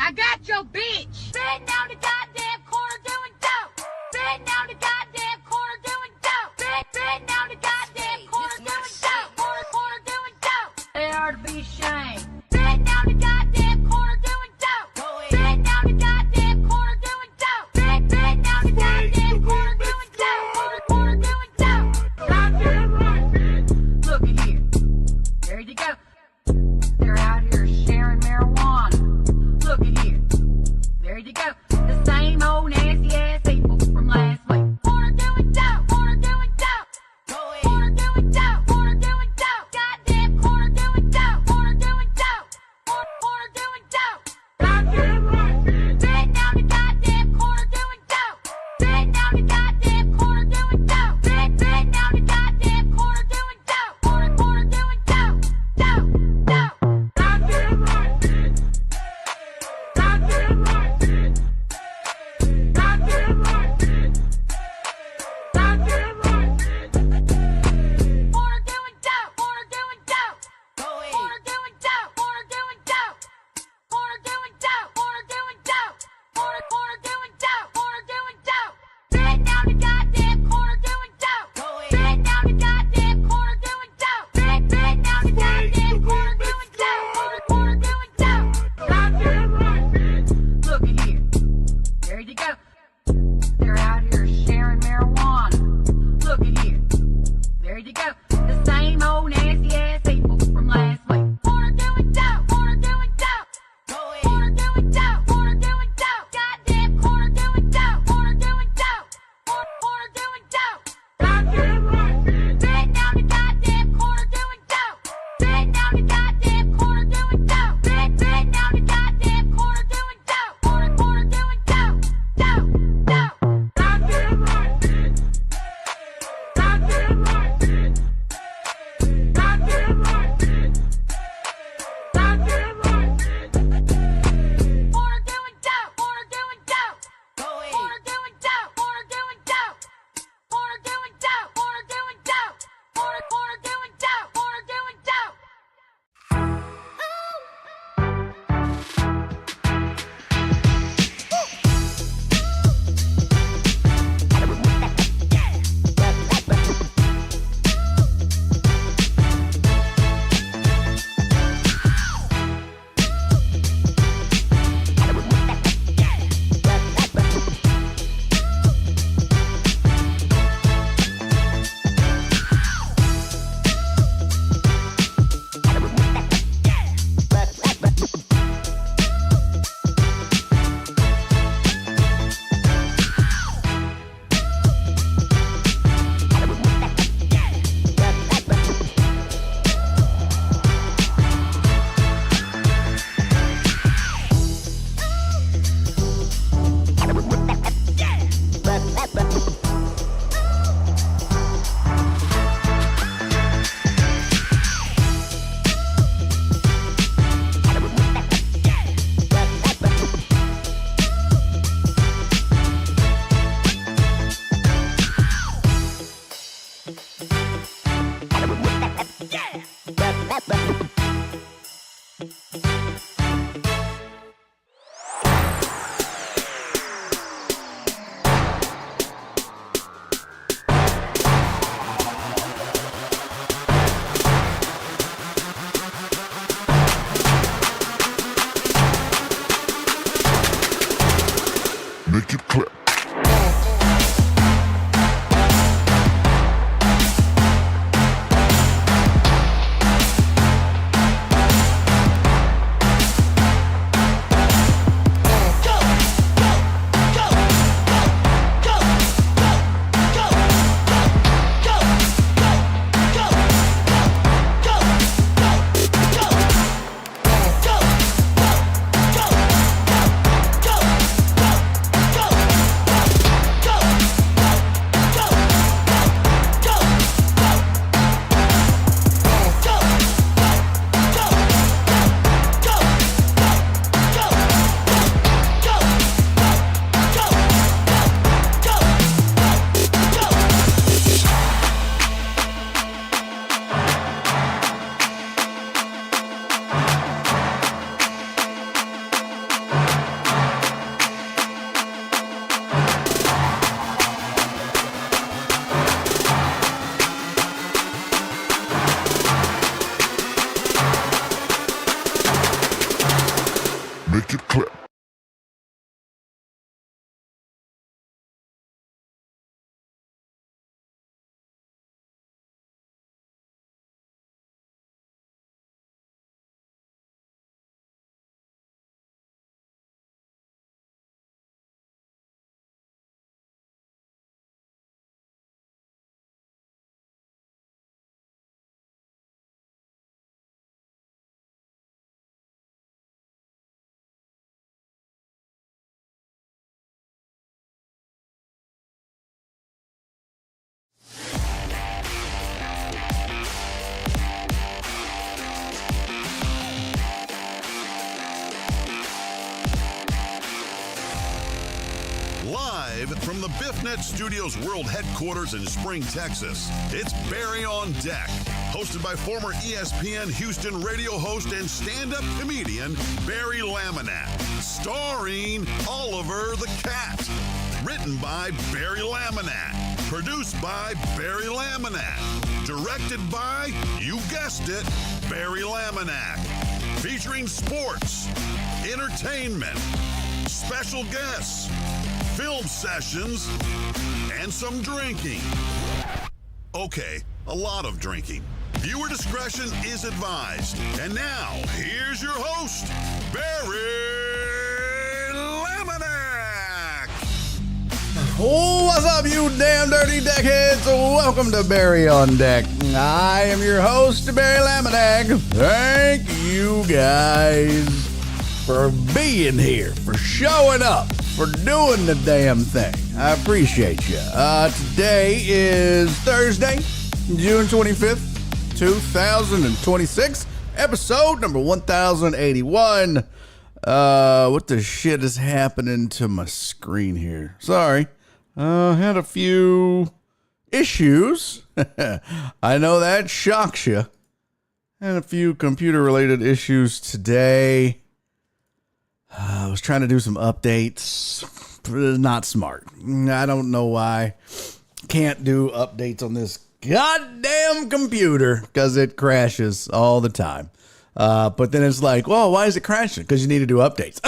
I got your bitch. Sitting on the goddamn corner doing dope. Sitting on the goddamn corner doing dope. Sitting on the goddamn corner doing dope. Corner doing dope. They are to be ashamed. Sitting on the goddamn corner doing dope. Sitting on the goddamn corner doing dope. Sitting on the goddamn corner doing dope. Corner doing dope. Goddamn right, bitch. Look at here. There you go. They're out here sharing marijuana. Look at here. There you go. The same old nasty ass people from last week. Corner doing dope. Corner doing dope. Corner doing dope. Corner doing dope. Goddamn corner doing dope. Corner doing dope. Corner doing dope. Goddamn right, bitch. Sitting on the goddamn corner doing dope. Sitting on the goddamn corner doing dope. Sitting on the goddamn corner doing dope. Corner doing dope. Dope. Goddamn right, bitch. Goddamn right, bitch. Goddamn right, bitch. Goddamn right, bitch. Corner doing dope. Corner doing dope. Corner doing dope. Corner doing dope. Corner doing dope. Corner doing dope. Corner doing dope. Corner doing dope. Sitting on the goddamn corner doing dope. Sitting on the goddamn corner doing dope. Sitting on the goddamn corner doing dope. Corner doing dope. Goddamn right, bitch. Look at here. There you go. They're out here sharing marijuana. Look at here. There you go. The same old nasty ass people from last week. Corner doing dope. Corner doing dope. Corner doing dope. Corner doing dope. Goddamn corner doing dope. Corner doing dope. Corner doing dope. Goddamn right, bitch. Sitting on the goddamn corner doing dope. Sitting on the goddamn corner doing dope. Sitting on the goddamn corner doing dope. Corner doing dope. Dope. Goddamn right, bitch. Goddamn right, bitch. Goddamn right, bitch. Goddamn right, bitch. Corner doing dope. Corner doing dope. Corner doing dope. Corner doing dope. Corner doing dope. Corner doing dope. Corner doing dope. Corner doing dope. Make it clap. Go! Make it clap. Live from the BiffNet Studios World Headquarters in Spring, Texas, it's Barry on Deck, hosted by former ESPN Houston radio host and stand-up comedian Barry Laminack, starring Oliver the Cat. Written by Barry Laminack, produced by Barry Laminack, directed by, you guessed it, Barry Laminack, featuring sports, entertainment, special guests, film sessions, and some drinking. Okay, a lot of drinking. Viewer discretion is advised. And now, here's your host, Barry Laminack. Oh, what's up, you damn dirty deckheads? Welcome to Barry on Deck. I am your host, Barry Laminack. Thank you guys for being here, for showing up, for doing the damn thing. I appreciate you. Today is Thursday, June 25th, 2026, episode number 1081. What the shit is happening to my screen here? Sorry. Had a few issues. I know that shocks you. Had a few computer-related issues today. I was trying to do some updates. Not smart. I don't know why. Can't do updates on this goddamn computer because it crashes all the time. But then it's like, well, why is it crashing? Because you need to do updates.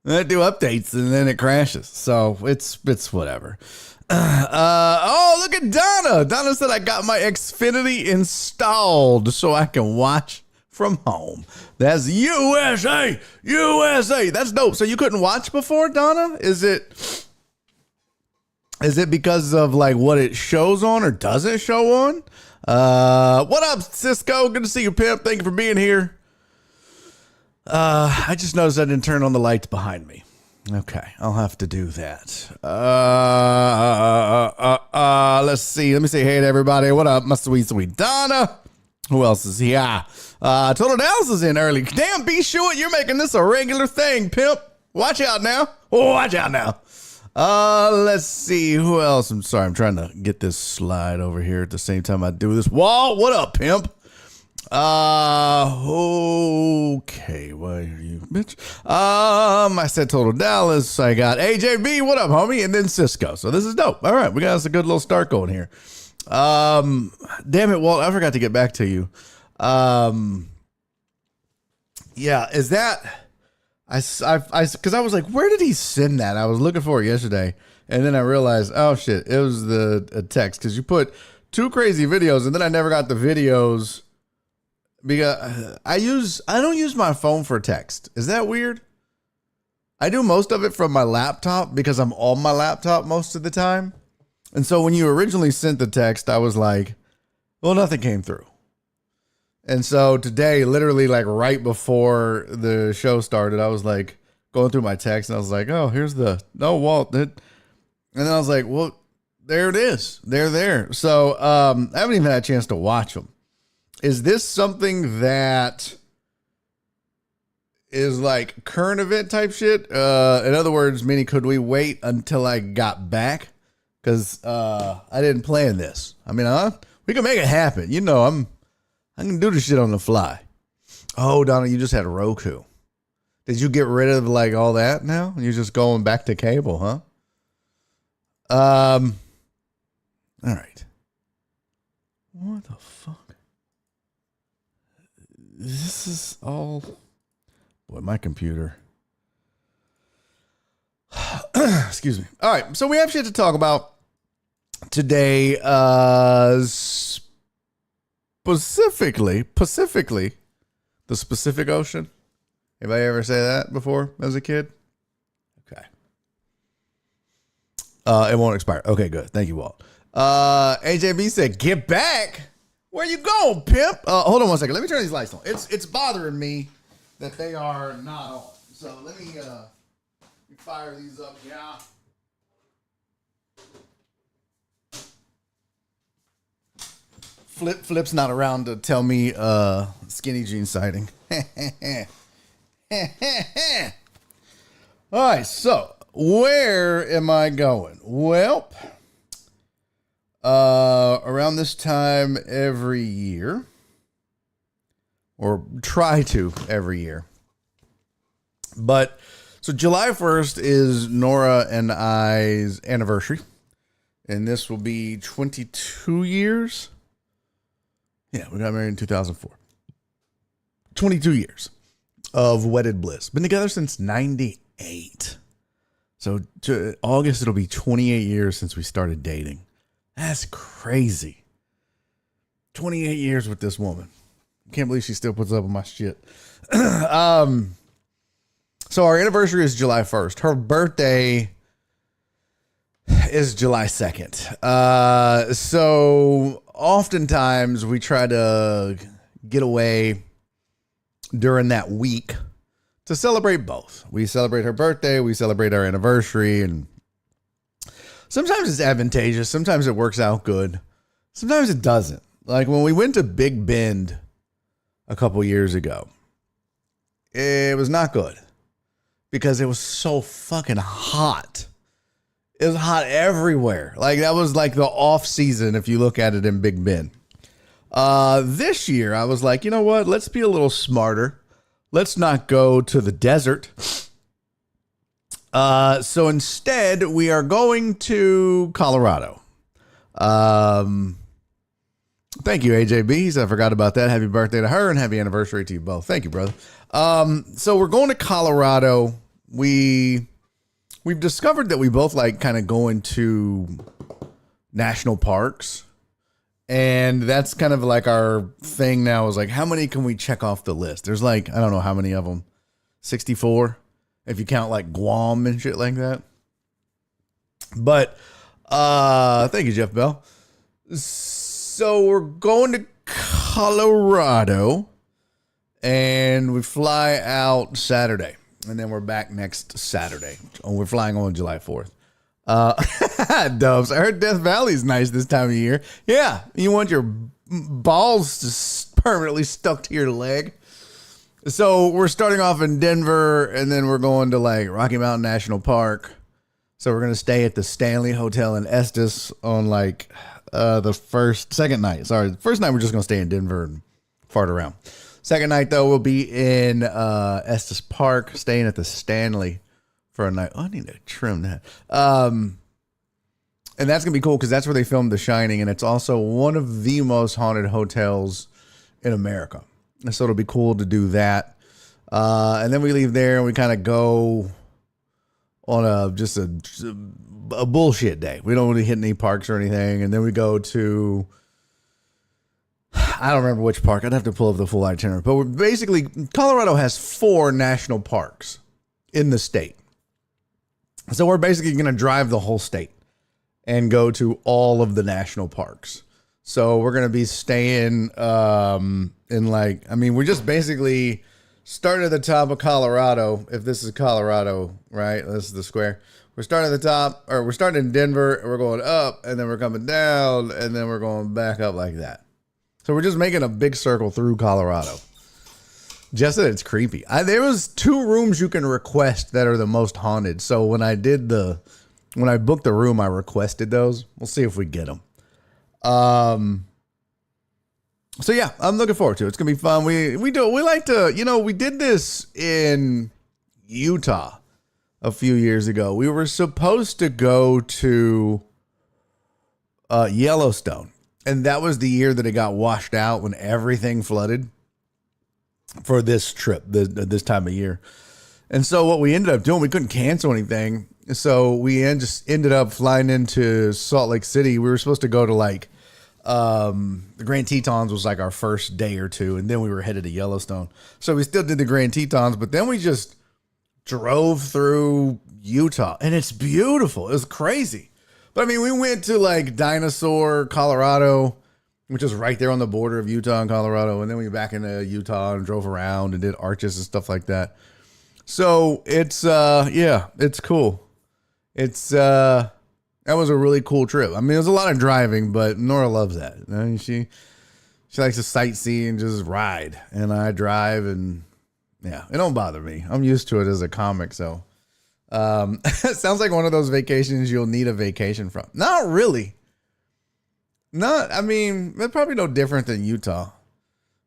I do updates and then it crashes. So it's whatever. Oh, look at Donna. Donna said I got my Xfinity installed so I can watch from home. That's USA. That's dope. So you couldn't watch before, Donna? Is it because of like what it shows on or doesn't show on? What up, Cisco? Good to see you, pimp. Thank you for being here. I just noticed I didn't turn on the lights behind me. Okay, I'll have to do that. Let's see. Let me say hey to everybody. What up, my sweet Donna? Who else is here? Total Dallas is in early. Damn, be sure you're making this a regular thing, pimp. Watch out now. Watch out now. Let's see who else. I'm sorry, I'm trying to get this slide over here at the same time I do this. Wall, what up, pimp? Okay, why are you, bitch? I said Total Dallas. I got AJB. What up, homie? And then Cisco. So this is dope. All right, we got us a good little start going here. Damn it, Walt, I forgot to get back to you. Yeah, is that because I was like, where did he send that? I was looking for it yesterday, and then I realized, oh shit, it was a text, because you put two crazy videos, and then I never got the videos because I don't use my phone for text. Is that weird? I do most of it from my laptop because I'm on my laptop most of the time. And so when you originally sent the text, I was like, well, nothing came through. And so today, literally like right before the show started, I was like going through my text and I was like, oh, here's no, Walt. And then I was like, well, there it is. They're there. So I haven't even had a chance to watch them. Is this something that is like current event type shit? In other words, meaning could we wait until I got back? Because I didn't plan this. I mean, we can make it happen. You know, I can do this shit on the fly. Oh, Donna, you just had Roku. Did you get rid of like all that now? You're just going back to cable, huh? All right. What the fuck? This is all... Boy, my computer. Excuse me. All right, so we have shit to talk about today. Specifically, the Pacific Ocean. Have I ever say that before as a kid? Okay. It won't expire. Okay, good. Thank you, Walt. AJB said, "Get back. Where you going, pimp?" Hold on one second. Let me turn these lights on. It's bothering me that they are not on. So let me fire these up. Yeah. Flip's not around to tell me skinny jean sighting. All right, so where am I going? Well, around this time every year, or try to every year. But so July 1st is Nora and I's anniversary, and this will be 22 years. Yeah, we got married in 2004. 22 years of wedded bliss. Been together since 98. So August, it'll be 28 years since we started dating. That's crazy. 28 years with this woman. Can't believe she still puts up with my shit. So our anniversary is July 1st. Her birthday is July 2nd. So oftentimes we try to get away during that week to celebrate both. We celebrate her birthday, we celebrate our anniversary, and sometimes it's advantageous, sometimes it works out good, sometimes it doesn't. Like when we went to Big Bend a couple years ago, it was not good because it was so fucking hot. It was hot everywhere. Like that was like the off season if you look at it in Big Bend. This year I was like, you know what? Let's be a little smarter. Let's not go to the desert. So instead we are going to Colorado. Thank you, AJB. I forgot about that. Happy birthday to her and happy anniversary to you both. Thank you, brother. So we're going to Colorado. We've discovered that we both like kind of going to national parks. And that's kind of like our thing now is like, how many can we check off the list? There's like, I don't know how many of them, 64, if you count like Guam and shit like that. But, thank you, Jeff Bell. So we're going to Colorado and we fly out Saturday and then we're back next Saturday. Oh, we're flying on July 4th. Dubs, I heard Death Valley is nice this time of year. Yeah, you want your balls just permanently stuck to your leg. So we're starting off in Denver, and then we're going to like Rocky Mountain National Park. So we're gonna stay at the Stanley Hotel in Estes on like the second night. Sorry, first night we're just gonna stay in Denver and fart around. Second night though, we'll be in Estes Park, staying at the Stanley for a night. Oh, I need to trim that. And that's going to be cool because that's where they filmed The Shining. And it's also one of the most haunted hotels in America. And so it'll be cool to do that. And then we leave there and we kind of go on a bullshit day. We don't really hit any parks or anything. And then we go to, I don't remember which park. I'd have to pull up the full itinerary. But we're basically, Colorado has 4 national parks in the state. So we're basically going to drive the whole state and go to all of the national parks. So we're going to be staying we just basically start at the top of Colorado. If this is Colorado, right? This is the square. We're starting at the top, or we're starting in Denver, and we're going up, and then we're coming down, and then we're going back up like that. So we're just making a big circle through Colorado. Just that it's creepy. There was 2 rooms you can request that are the most haunted. So when I booked the room, I requested those. We'll see if we get them. So yeah, I'm looking forward to it. It's gonna be fun. We like to, we did this in Utah a few years ago. We were supposed to go to Yellowstone, and that was the year that it got washed out when everything flooded. For this trip, this time of year. And so what we ended up doing, we couldn't cancel anything. So we just ended up flying into Salt Lake City. We were supposed to go to like the Grand Tetons was like our first day or two, and then we were headed to Yellowstone. So we still did the Grand Tetons, but then we just drove through Utah, and it's beautiful. It was crazy. But I mean, we went to like Dinosaur, Colorado, which is right there on the border of Utah and Colorado. And then we went back into Utah and drove around and did arches and stuff like that. So it's, yeah, it's cool. It's, that was a really cool trip. I mean, it was a lot of driving, but Nora loves that. I mean, she likes to sightsee and just ride, and I drive, and yeah, it don't bother me. I'm used to it as a comic. So, it sounds like one of those vacations you'll need a vacation from. Not really. I mean, it's probably no different than Utah,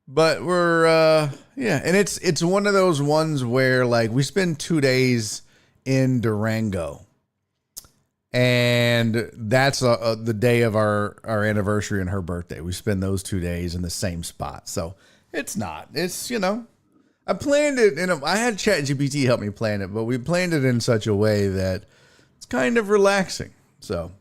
but we're, yeah. And it's one of those ones where like we spend 2 days in Durango, and that's the day of our anniversary and her birthday. We spend those 2 days in the same spot. So it's, you know, I planned it and I had ChatGPT help me plan it, but we planned it in such a way that it's kind of relaxing. So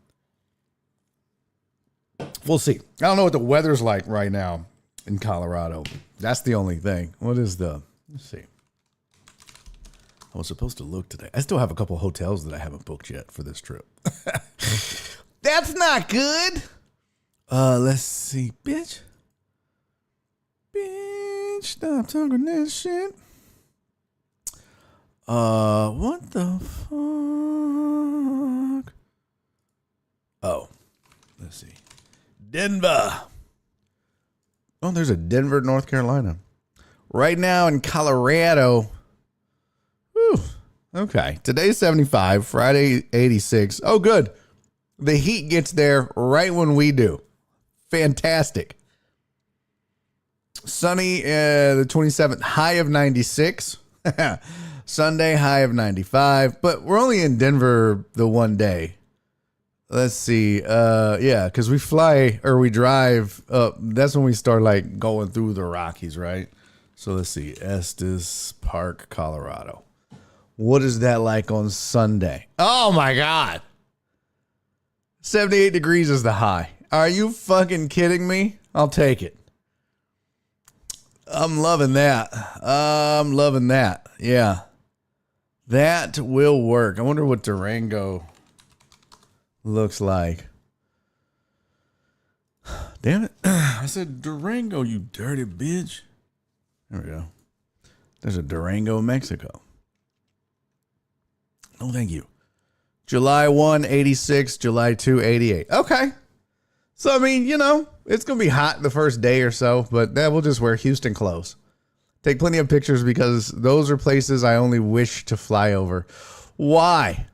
we'll see. I don't know what the weather's like right now in Colorado. That's the only thing. Let's see. I was supposed to look today. I still have a couple hotels that I haven't booked yet for this trip. That's not good. Let's see, bitch. Bitch, stop talking that shit. What the fuck? Oh, let's see. Denver. Oh, there's a Denver, North Carolina. Right now in Colorado. Whew. Okay. Today's 75. Friday, 86. Oh, good. The heat gets there right when we do. Fantastic. Sunny, the 27th, high of 96. Sunday, high of 95. But we're only in Denver the one day. Let's see. Yeah, because we drive up. That's when we start like going through the Rockies, right? So let's see. Estes Park, Colorado. What is that like on Sunday? Oh my God. 78 degrees is the high. Are you fucking kidding me? I'll take it. I'm loving that. Yeah. That will work. I wonder what Durango looks like. Damn it. I said Durango, you dirty bitch. There we go. There's a Durango, Mexico. No, thank you. July 1, 86, July 2, 88. Okay. So, I mean, you know, it's going to be hot the first day or so, but then we'll just wear Houston clothes. Take plenty of pictures because those are places I only wish to fly over. Why?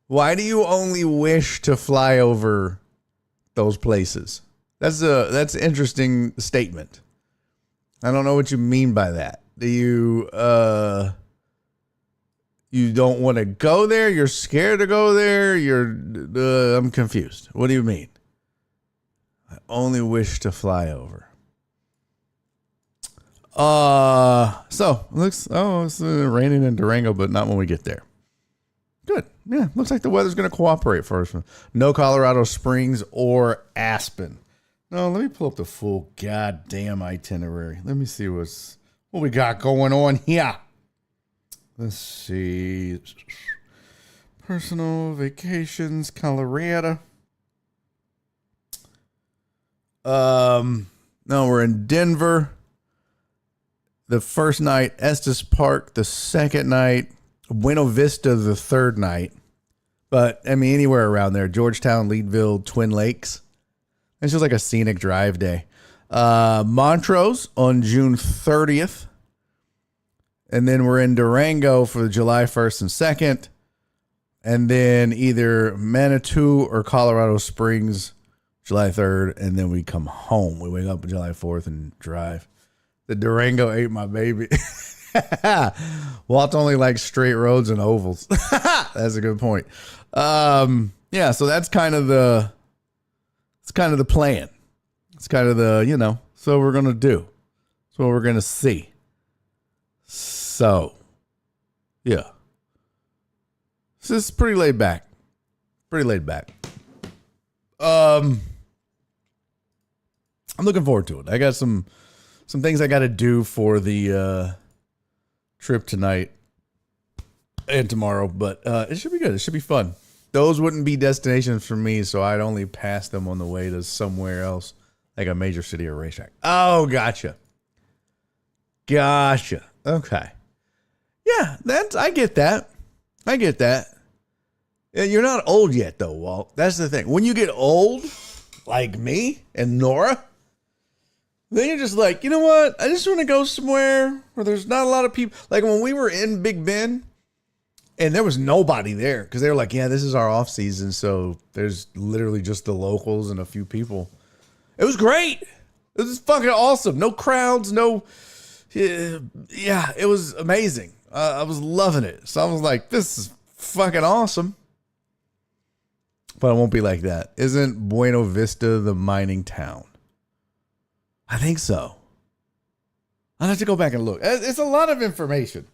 Why do you only wish to fly over those places? That's an interesting statement. I don't know what you mean by that. Do you you don't want to go there? You're scared to go there? I'm confused. What do you mean? I only wish to fly over. So it's raining in Durango, but not when we get there. Good. Yeah, looks like the weather's going to cooperate for us. No Colorado Springs or Aspen. No, let me pull up the full goddamn itinerary. Let me see what we got going on here. Let's see. Personal vacations, Colorado. No, we're in Denver. The first night, Estes Park. The second night, Buena Vista the third night. But, I mean, anywhere around there. Georgetown, Leadville, Twin Lakes. It's just like a scenic drive day. Montrose on June 30th. And then we're in Durango for July 1st and 2nd. And then either Manitou or Colorado Springs, July 3rd. And then we come home. We wake up on July 4th and drive. The Durango ate my baby. Walt's only like straight roads and ovals. That's a good point. Yeah, so that's kind of the plan. It's kind of the, you know, so we're going to do. That's what we're going to see. So, yeah. So this is pretty laid back. Pretty laid back. I'm looking forward to it. I got some things I got to do for the trip tonight and tomorrow, but it should be good. It should be fun. Those wouldn't be destinations for me, so I'd only pass them on the way to somewhere else, like a major city or racetrack. Oh, gotcha. Okay. Yeah, I get that. And you're not old yet, though, Walt. That's the thing. When you get old, like me and Nora, then you're just like, you know what? I just want to go somewhere where there's not a lot of people. Like when we were in Big Bend, and there was nobody there because they were like, yeah, this is our off season, so there's literally just the locals and a few people. It was great. It was fucking awesome. No crowds, yeah, it was amazing. I was loving it. So I was like, this is fucking awesome. But it won't be like that. Isn't Buena Vista the mining town? I think so. I'll have to go back and look. It's a lot of information.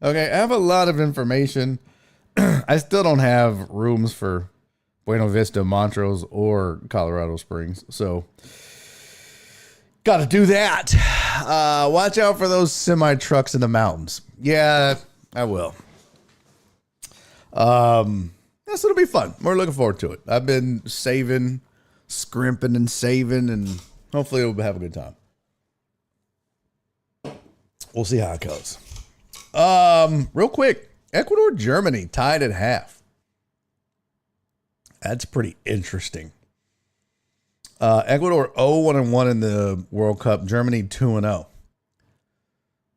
Okay, I have a lot of information. I still don't have rooms for Buena Vista, Montrose, or Colorado Springs. So, got to do that. Watch out for those semi trucks in the mountains. Yeah, I will. Yes, it'll be fun. We're looking forward to it. I've been saving, scrimping and saving, and hopefully we'll have a good time. We'll see how it goes. Real quick, Ecuador, Germany tied at half. That's pretty interesting. Ecuador 0-1-1 in the World Cup. Germany 2-0.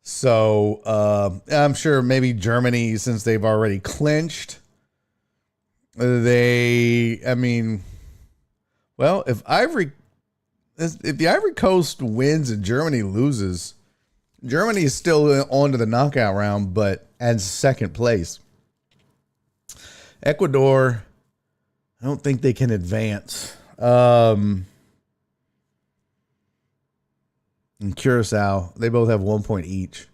So I'm sure maybe Germany, since they've already clinched, if the Ivory Coast wins and Germany loses, Germany is still on to the knockout round, but at second place. Ecuador, I don't think they can advance. And Curacao, they both have 1 point each.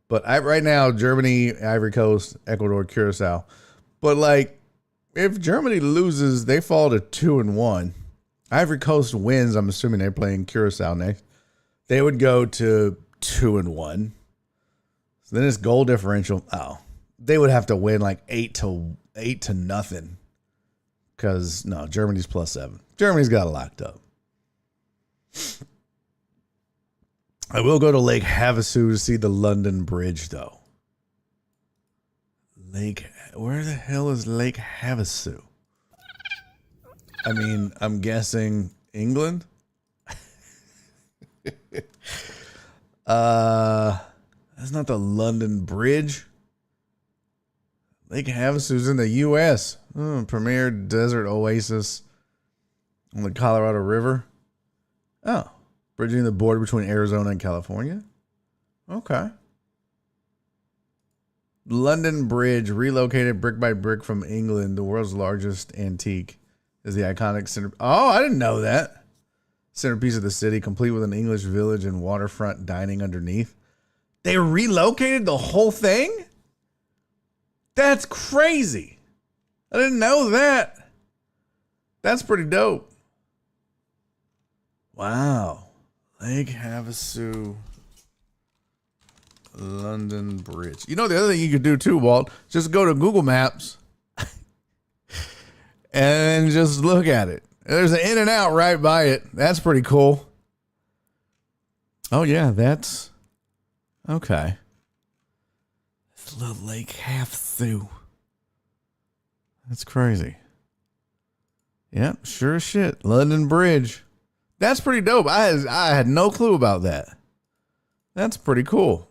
But right now, Germany, Ivory Coast, Ecuador, Curacao. But like, if Germany loses, they fall to 2-1. Ivory Coast wins. I'm assuming they're playing Curacao next. They would go to 2-1. So then it's goal differential. Oh, they would have to win like 8 to nothing. Because no, Germany's +7. Germany's got it locked up. I will go to Lake Havasu to see the London Bridge, though. Where the hell is Lake Havasu? I mean, I'm guessing England. That's not the London Bridge. Lake Havasu's in the U.S. Premier desert oasis on the Colorado River. Oh, bridging the border between Arizona and California. Okay. London Bridge, relocated brick by brick from England, the world's largest antique, is the iconic center. Oh, I didn't know that. Centerpiece of the city, complete with an English village and waterfront dining underneath. They relocated the whole thing? That's crazy. I didn't know that. That's pretty dope. Wow. Lake Havasu, London Bridge. You know the other thing you could do too, Walt? Just go to Google Maps and just look at it. There's an In and Out right by it. That's pretty cool. Oh yeah, that's okay. This little Lake Havasu. That's crazy. Yep, sure as shit. London Bridge. That's pretty dope. I had no clue about that. That's pretty cool.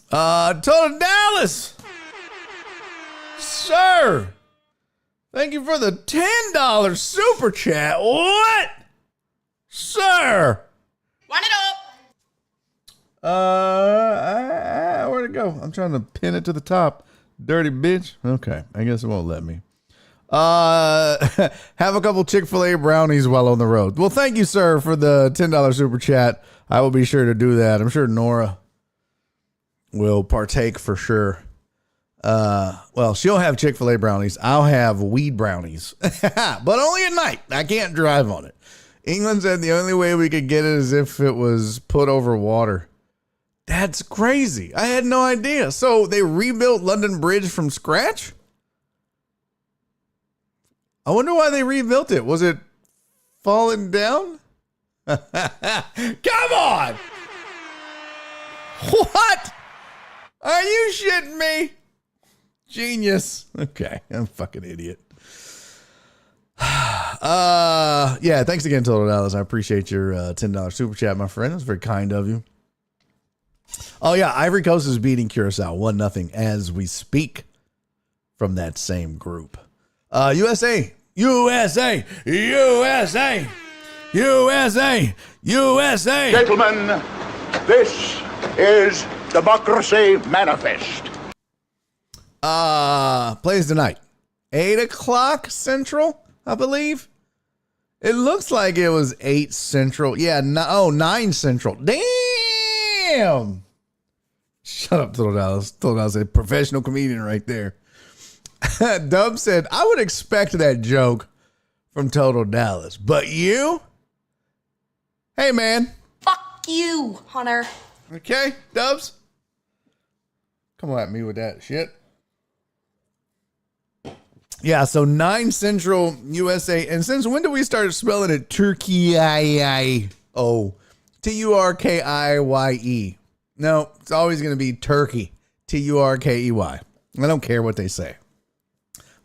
Total Dallas. Sir. Thank you for the $10 super chat. What? Sir. Run it up. Where'd it go? I'm trying to pin it to the top. Dirty bitch. Okay. I guess it won't let me. Have a couple Chick-fil-A brownies while on the road. Well, thank you, sir, for the $10 super chat. I will be sure to do that. I'm sure Nora will partake for sure. Well, she'll have Chick-fil-A brownies. I'll have weed brownies, but only at night. I can't drive on it. England said the only way we could get it is if it was put over water. That's crazy. I had no idea. So they rebuilt London Bridge from scratch? I wonder why they rebuilt it. Was it falling down? Come on! What? Are you shitting me? Genius. Okay, I'm a fucking idiot. Yeah, thanks again, Total Dallas. I appreciate your $10 super chat, my friend. That's very kind of you. Oh yeah, Ivory Coast is beating Curacao 1-0 as we speak from that same group. USA. Gentlemen, this is Democracy Manifest. Plays tonight. 8 o'clock Central, I believe. It looks like it was 8 Central. Yeah, 9 Central. Damn. Shut up, Total Dallas. Total Dallas, a professional comedian right there. Dub said, I would expect that joke from Total Dallas. But you? Hey, man. Fuck you, Hunter. Okay, Dubs? Come at me with that shit. Yeah, so 9 Central USA. And since when did we start spelling it Turkey-I-I-O? Turkiye. No, it's always going to be Turkey. Turkey. I don't care what they say.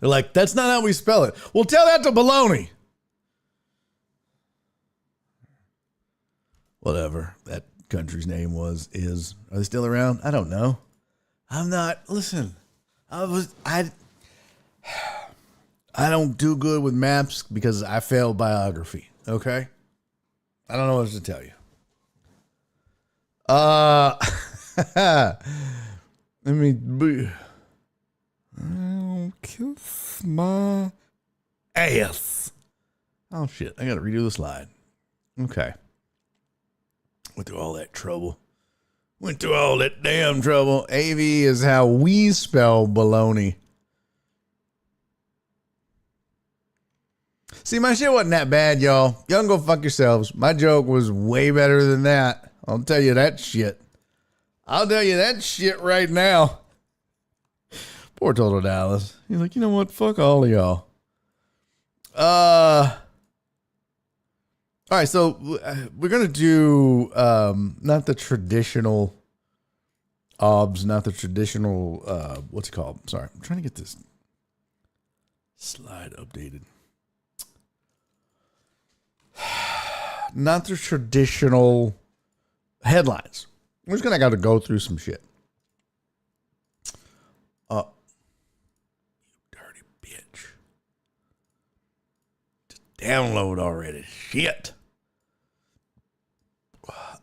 They're like, that's not how we spell it. Well, tell that to baloney. Whatever that country's name is. Are they still around? I don't know. I'm not. Listen, I don't do good with maps because I failed biography. Okay, I don't know what to tell you. Let me I'll kiss my ass. Oh shit! I gotta redo the slide. Okay. Went through all that trouble. Went through all that damn trouble. AV is how we spell baloney. See, my shit wasn't that bad, y'all. Y'all can go fuck yourselves. My joke was way better than that. I'll tell you that shit. I'll tell you that shit right now. Poor Total Dallas. He's like, you know what? Fuck all of y'all. All right, so we're going to do not the traditional OBS, not the traditional, what's it called? Sorry, I'm trying to get this slide updated. Not the traditional headlines. We're just going to got to go through some shit. Dirty bitch. Just download already. Shit.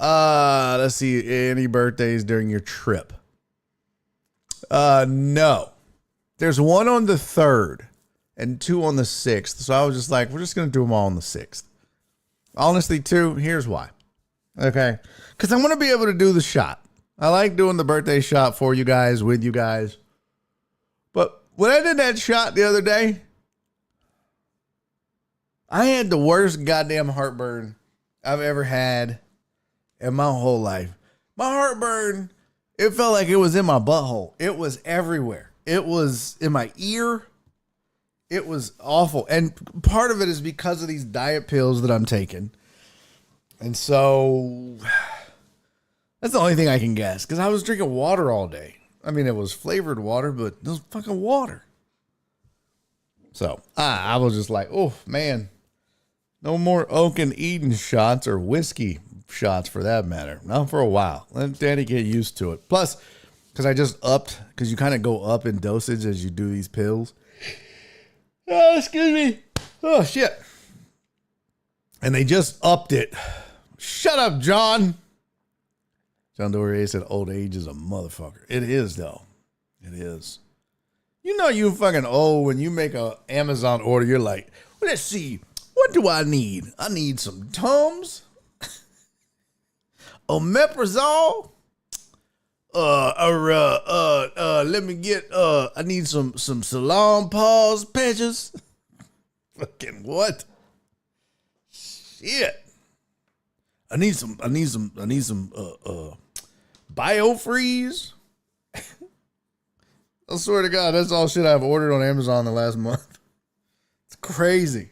Let's see. Any birthdays during your trip? No. There's one on the 3rd and 2 on the 6th. So I was just like, we're just going to do them all on the 6th. Honestly, 2, here's why. Okay. Because I want to be able to do the shot. I like doing the birthday shot for you guys, with you guys. But when I did that shot the other day, I had the worst goddamn heartburn I've ever had in my whole life. My heartburn, it felt like it was in my butthole. It was everywhere. It was in my ear. It was awful. And part of it is because of these diet pills that I'm taking. And so that's the only thing I can guess. Because I was drinking water all day. I mean, it was flavored water, but it was fucking water. So I was just like, oh, man. No more Oak and Eden shots or whiskey shots for that matter. Not for a while. Let Daddy get used to it. Plus, because I just upped, because you kind of go up in dosage as you do these pills. Oh, excuse me. Oh, shit. And they just upped it. Shut up, John. John Dorier said old age is a motherfucker. It is, though. It is. You know you fucking old when you make a Amazon order. You're like, well, let's see. What do I need? I need some Tums, omeprazole, Let me get, I need some salon pause patches. Fucking what? Shit. I need some BioFreeze. I swear to God, that's all shit I've ordered on Amazon the last month. It's crazy.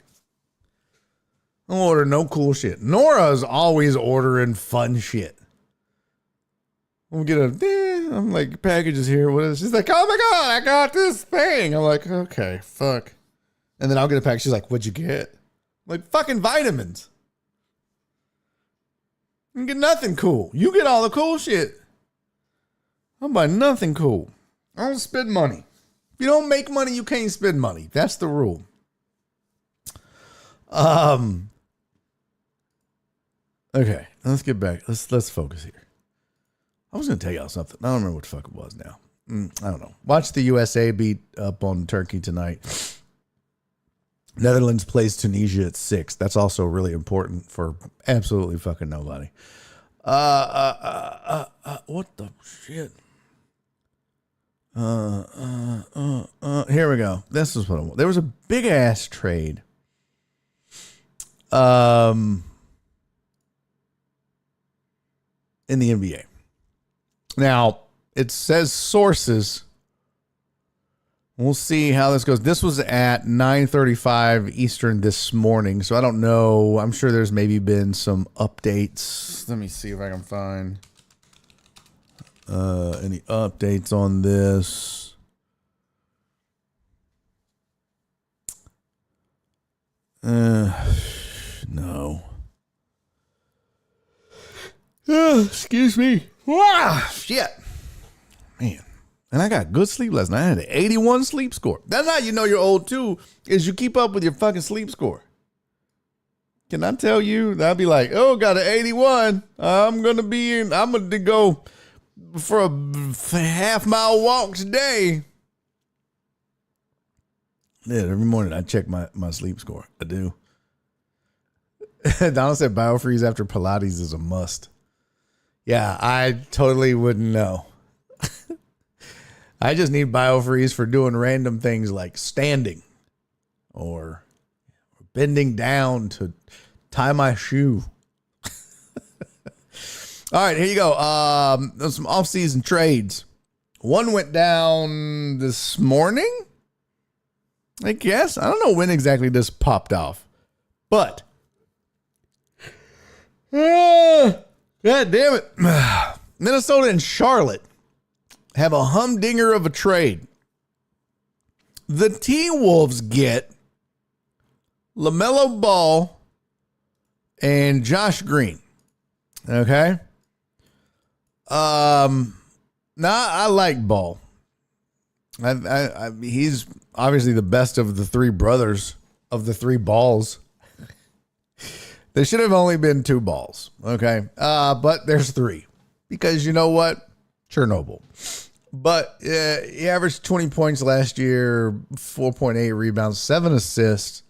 I don't order no cool shit. Nora's always ordering fun shit. I'm like, packages here. What is? She's like, oh my God, I got this thing. I'm like, okay, fuck. And then I'll get a package. She's like, what'd you get? I'm like, fucking vitamins. You get nothing cool. You get all the cool shit. I'm buying nothing cool. I don't spend money. If you don't make money, you can't spend money. That's the rule. Okay, let's get back. Let's focus here. I was going to tell y'all something. I don't remember what the fuck it was now. I don't know. Watch the USA beat up on Turkey tonight. Netherlands plays Tunisia at 6. That's also really important for absolutely fucking nobody. What the shit? Here we go. This is what I want. There was a big ass trade. In the NBA. Now, it says sources. We'll see how this goes. This was at 9:35 Eastern this morning, so I don't know. I'm sure there's maybe been some updates. Let me see if I can find any updates on this. No. Excuse me. Shit. Man. And I got good sleep last night. I had an 81 sleep score. That's how you know you're old too, is you keep up with your fucking sleep score. Can I tell you? I'd be like, oh, got an 81. I'm going to go for a half-mile walk today. Yeah, every morning I check my sleep score. I do. Donald said BioFreeze after Pilates is a must. Yeah, I totally wouldn't know. I just need BioFreeze for doing random things like standing or bending down to tie my shoe. All right, here you go. There's some off-season trades. One went down this morning, I guess. I don't know when exactly this popped off, but God damn it. Minnesota and Charlotte have a humdinger of a trade. The T-Wolves get LaMelo Ball and Josh Green. Okay. Now I like Ball. He's obviously the best of the three brothers of the three balls. There should have only been 2 balls. Okay. But there's 3 because you know what? Chernobyl. But he averaged 20 points last year, 4.8 rebounds, 7 assists.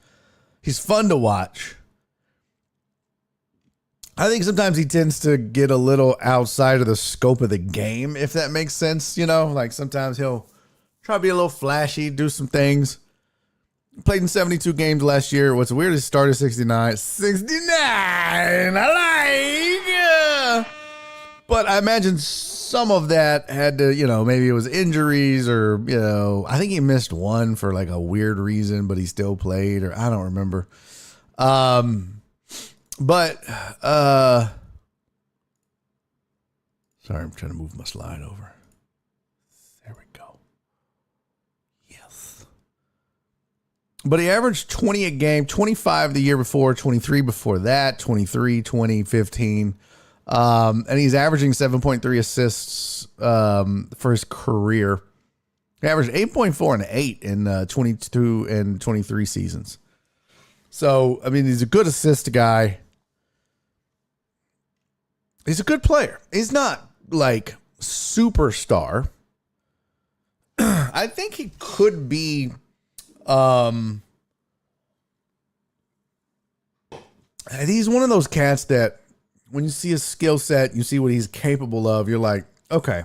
He's fun to watch. I think sometimes he tends to get a little outside of the scope of the game, if that makes sense. You know, like sometimes he'll try to be a little flashy, do some things. Played in 72 games last year. What's weird is started 69. 69! I like! But I imagine some of that had to, maybe it was injuries or, I think he missed one for like a weird reason, but he still played, or I don't remember. But sorry, I'm trying to move my slide over. There we go. Yes. But he averaged 20 a game, 25 the year before, 23 before that, 23, 20, 15. And he's averaging 7.3 assists for his career. He averaged 8.4 and 8 in 22 and 23 seasons. So, I mean, he's a good assist guy. He's a good player. He's not like superstar. I think he could be he's one of those cats that when you see his skill set, you see what he's capable of, you're like, okay,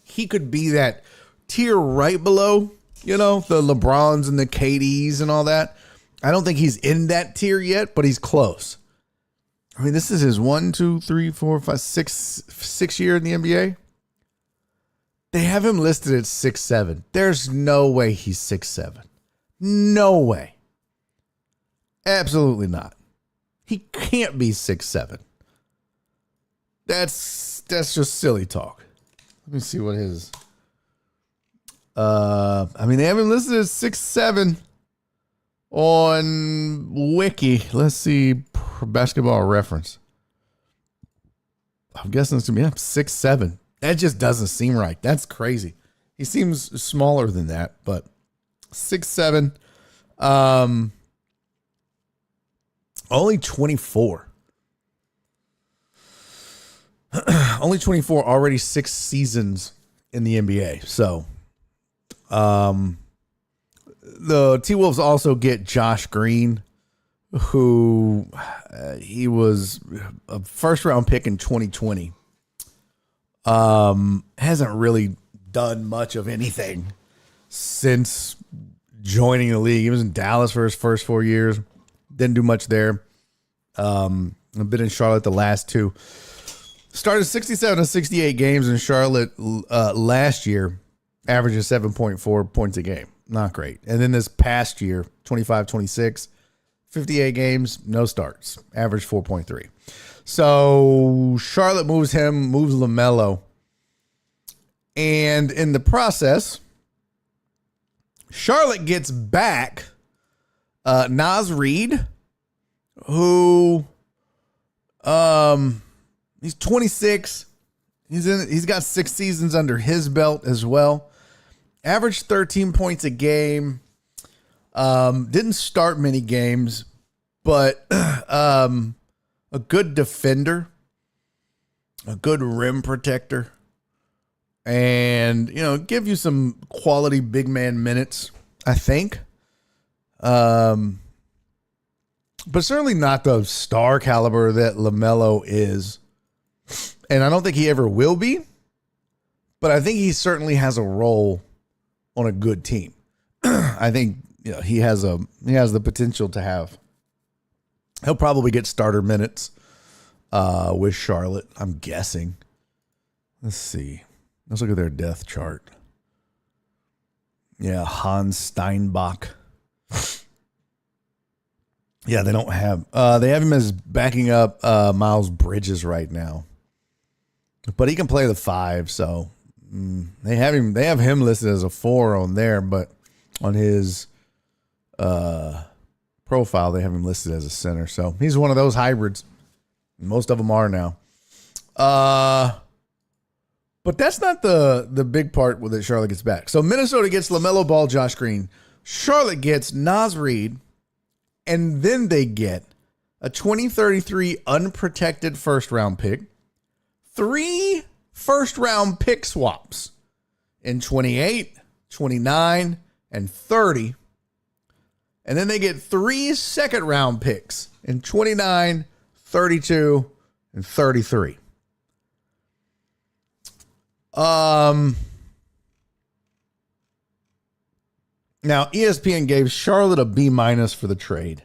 he could be that tier right below, the LeBrons and the KDs and all that. I don't think he's in that tier yet, but he's close. I mean, this is his 6th year in the NBA. They have him listed at 6'7". There's no way he's 6'7". No way. Absolutely not. He can't be 6'7". That's just silly talk. Let me see what his. They have him listed as 6'7" on Wiki. Let's see, Basketball Reference. I'm guessing it's gonna be 6'7". That just doesn't seem right. That's crazy. He seems smaller than that, but 6'7". Only 24. Only 24, already 6 seasons in the NBA. So, the T-Wolves also get Josh Green, who he was a first-round pick in 2020. Hasn't really done much of anything since joining the league. He was in Dallas for his first 4 years. Didn't do much there. I've been in Charlotte the last 2. Started 67 to 68 games in Charlotte last year, averaging 7.4 points a game. Not great. And then this past year, 25-26, 58 games, no starts, average 4.3. So Charlotte moves LaMelo. And in the process, Charlotte gets back Naz Reid, who he's 26. He's got 6 seasons under his belt as well. Averaged 13 points a game. Didn't start many games, but a good defender, a good rim protector, and give you some quality big man minutes, I think. But certainly not the star caliber that LaMelo is. And I don't think he ever will be. But I think he certainly has a role on a good team. I think he has the potential to have. He'll probably get starter minutes with Charlotte, I'm guessing. Let's see. Let's look at their depth chart. Yeah, Hans Steinbach. Yeah, they don't have. They have him as backing up Miles Bridges right now, but he can play the 5. So they have him. They have him listed as a 4 on there, but on his profile, they have him listed as a center. So he's one of those hybrids. Most of them are now. But that's not the big part that Charlotte gets back. So Minnesota gets LaMelo Ball, Josh Green. Charlotte gets Naz Reid. And then they get a 2033 unprotected first-round pick, 3 first-round pick swaps in 28, 29, and 30. And then they get 3 second-round picks in 29, 32, and 33. Now, ESPN gave Charlotte a B- for the trade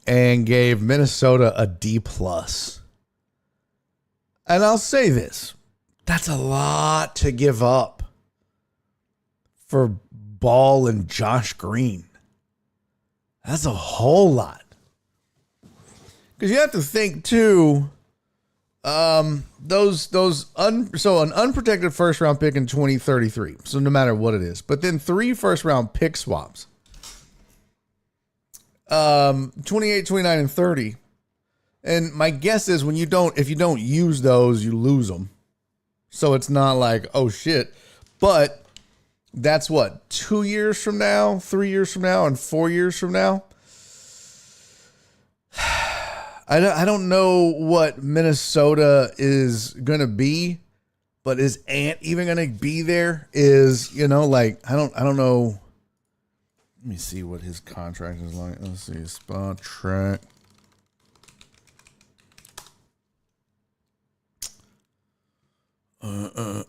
and gave Minnesota a D+. And I'll say this, that's a lot to give up for Ball and Josh Green. That's a whole lot. Because you have to think, too, an unprotected first round pick in 2033. So no matter what it is, but then 3 first round pick swaps, 28, 29, and 30. And my guess is if you don't use those, you lose them. So it's not like, oh shit, but that's what, 2 years from now, 3 years from now, and 4 years from now. I don't know what Minnesota is going to be, but is Ant even going to be there? I don't know. Let me see what his contract is like. Let's see. Spot track. Oh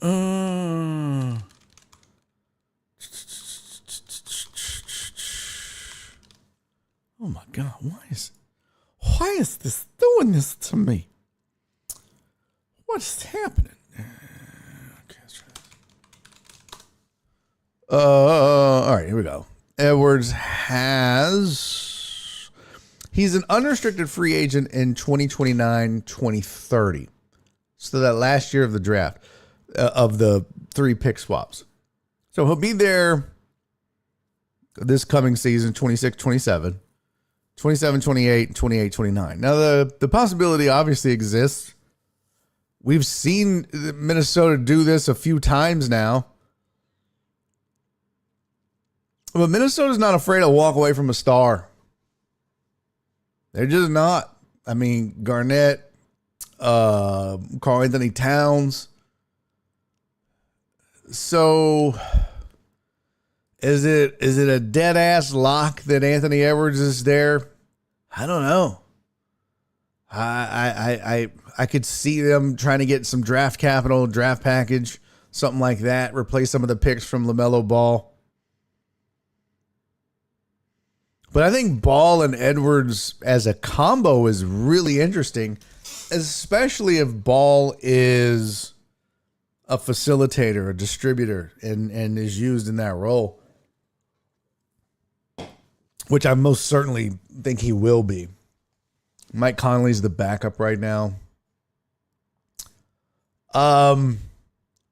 my God, why is this doing this to me? What's happening? Okay, let's try this. All right, here we go. Edwards he's an unrestricted free agent in 2029, 2030. So that last year of the draft, of the 3 pick swaps. So he'll be there this coming season, 26, 27, 27, 28, 28, 29. Now, the possibility obviously exists. We've seen Minnesota do this a few times now. But Minnesota's not afraid to walk away from a star. They're just not. I mean, Garnett, Karl Anthony Towns. So is it a dead ass lock that Anthony Edwards is there? I don't know. I could see them trying to get some draft capital, draft package, something like that, replace some of the picks from LaMelo Ball. But I think Ball and Edwards as a combo is really interesting, especially if Ball is a facilitator, a distributor, and is used in that role, which I most certainly think he will be. Mike Conley's the backup right now. But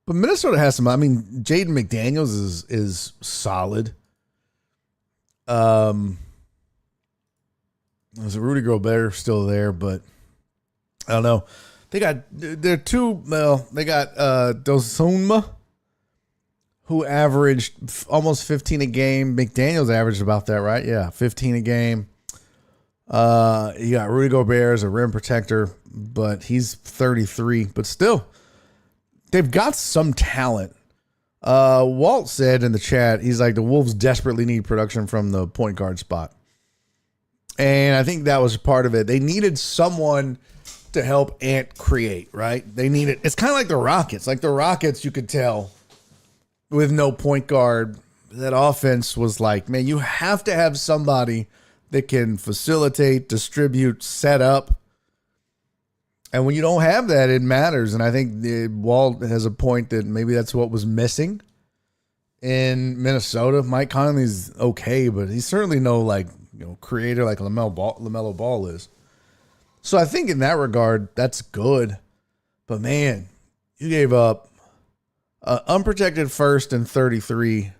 Minnesota has some. I mean, Jaden McDaniels is solid. There's a Rudy Gobert still there, but I don't know. They got Dozunma, who averaged almost 15 a game. McDaniels averaged about that, right? Yeah, 15 a game. You got Rudy Gobert as a rim protector, but he's 33. But still, they've got some talent. Walt said in the chat, he's like, the Wolves desperately need production from the point guard spot. And I think that was part of it. They needed someone to help Ant create, right? It's kind of like the Rockets. Like the Rockets, you could tell with no point guard, that offense was like, man, you have to have somebody that can facilitate, distribute, set up. And when you don't have that, it matters. And I think Walt has a point that maybe that's what was missing in Minnesota. Mike Conley's okay, but he's certainly no creator like LaMelo Ball is. So I think in that regard, that's good. But man, you gave up unprotected first and 33.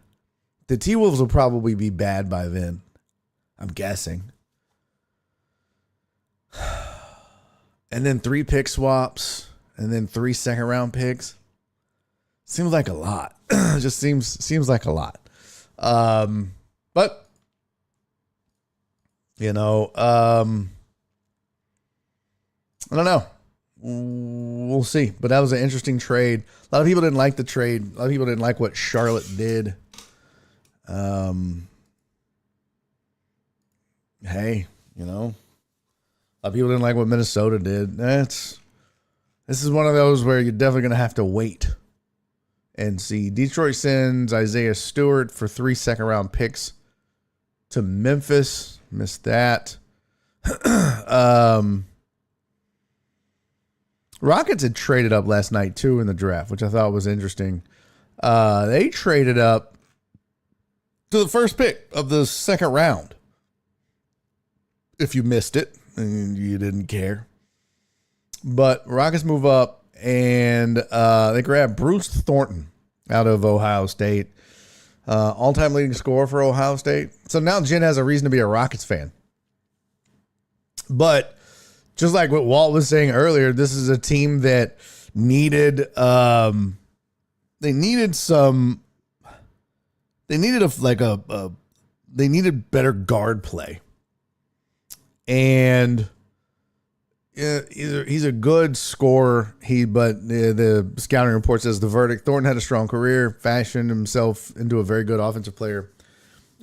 The T-Wolves will probably be bad by then, I'm guessing. And then 3 pick swaps, and then 3 second-round picks. Seems like a lot. Just seems like a lot. But I don't know. We'll see. But that was an interesting trade. A lot of people didn't like the trade. A lot of people didn't like what Charlotte did. Hey, a lot of people didn't like what Minnesota did. This is one of those where you're definitely going to have to wait and see. Detroit sends Isaiah Stewart for 3 second-round picks to Memphis. Missed that. Rockets had traded up last night, too, in the draft, which I thought was interesting. They traded up to the first pick of the second round. If you missed it and you didn't care. But Rockets move up and they grab Bruce Thornton out of Ohio State. All-time leading scorer for Ohio State. So now Jen has a reason to be a Rockets fan. But just like what Walt was saying earlier, this is a team that needed they needed better guard play. And he's a good scorer. But the scouting report says the verdict: Thornton had a strong career, fashioned himself into a very good offensive player.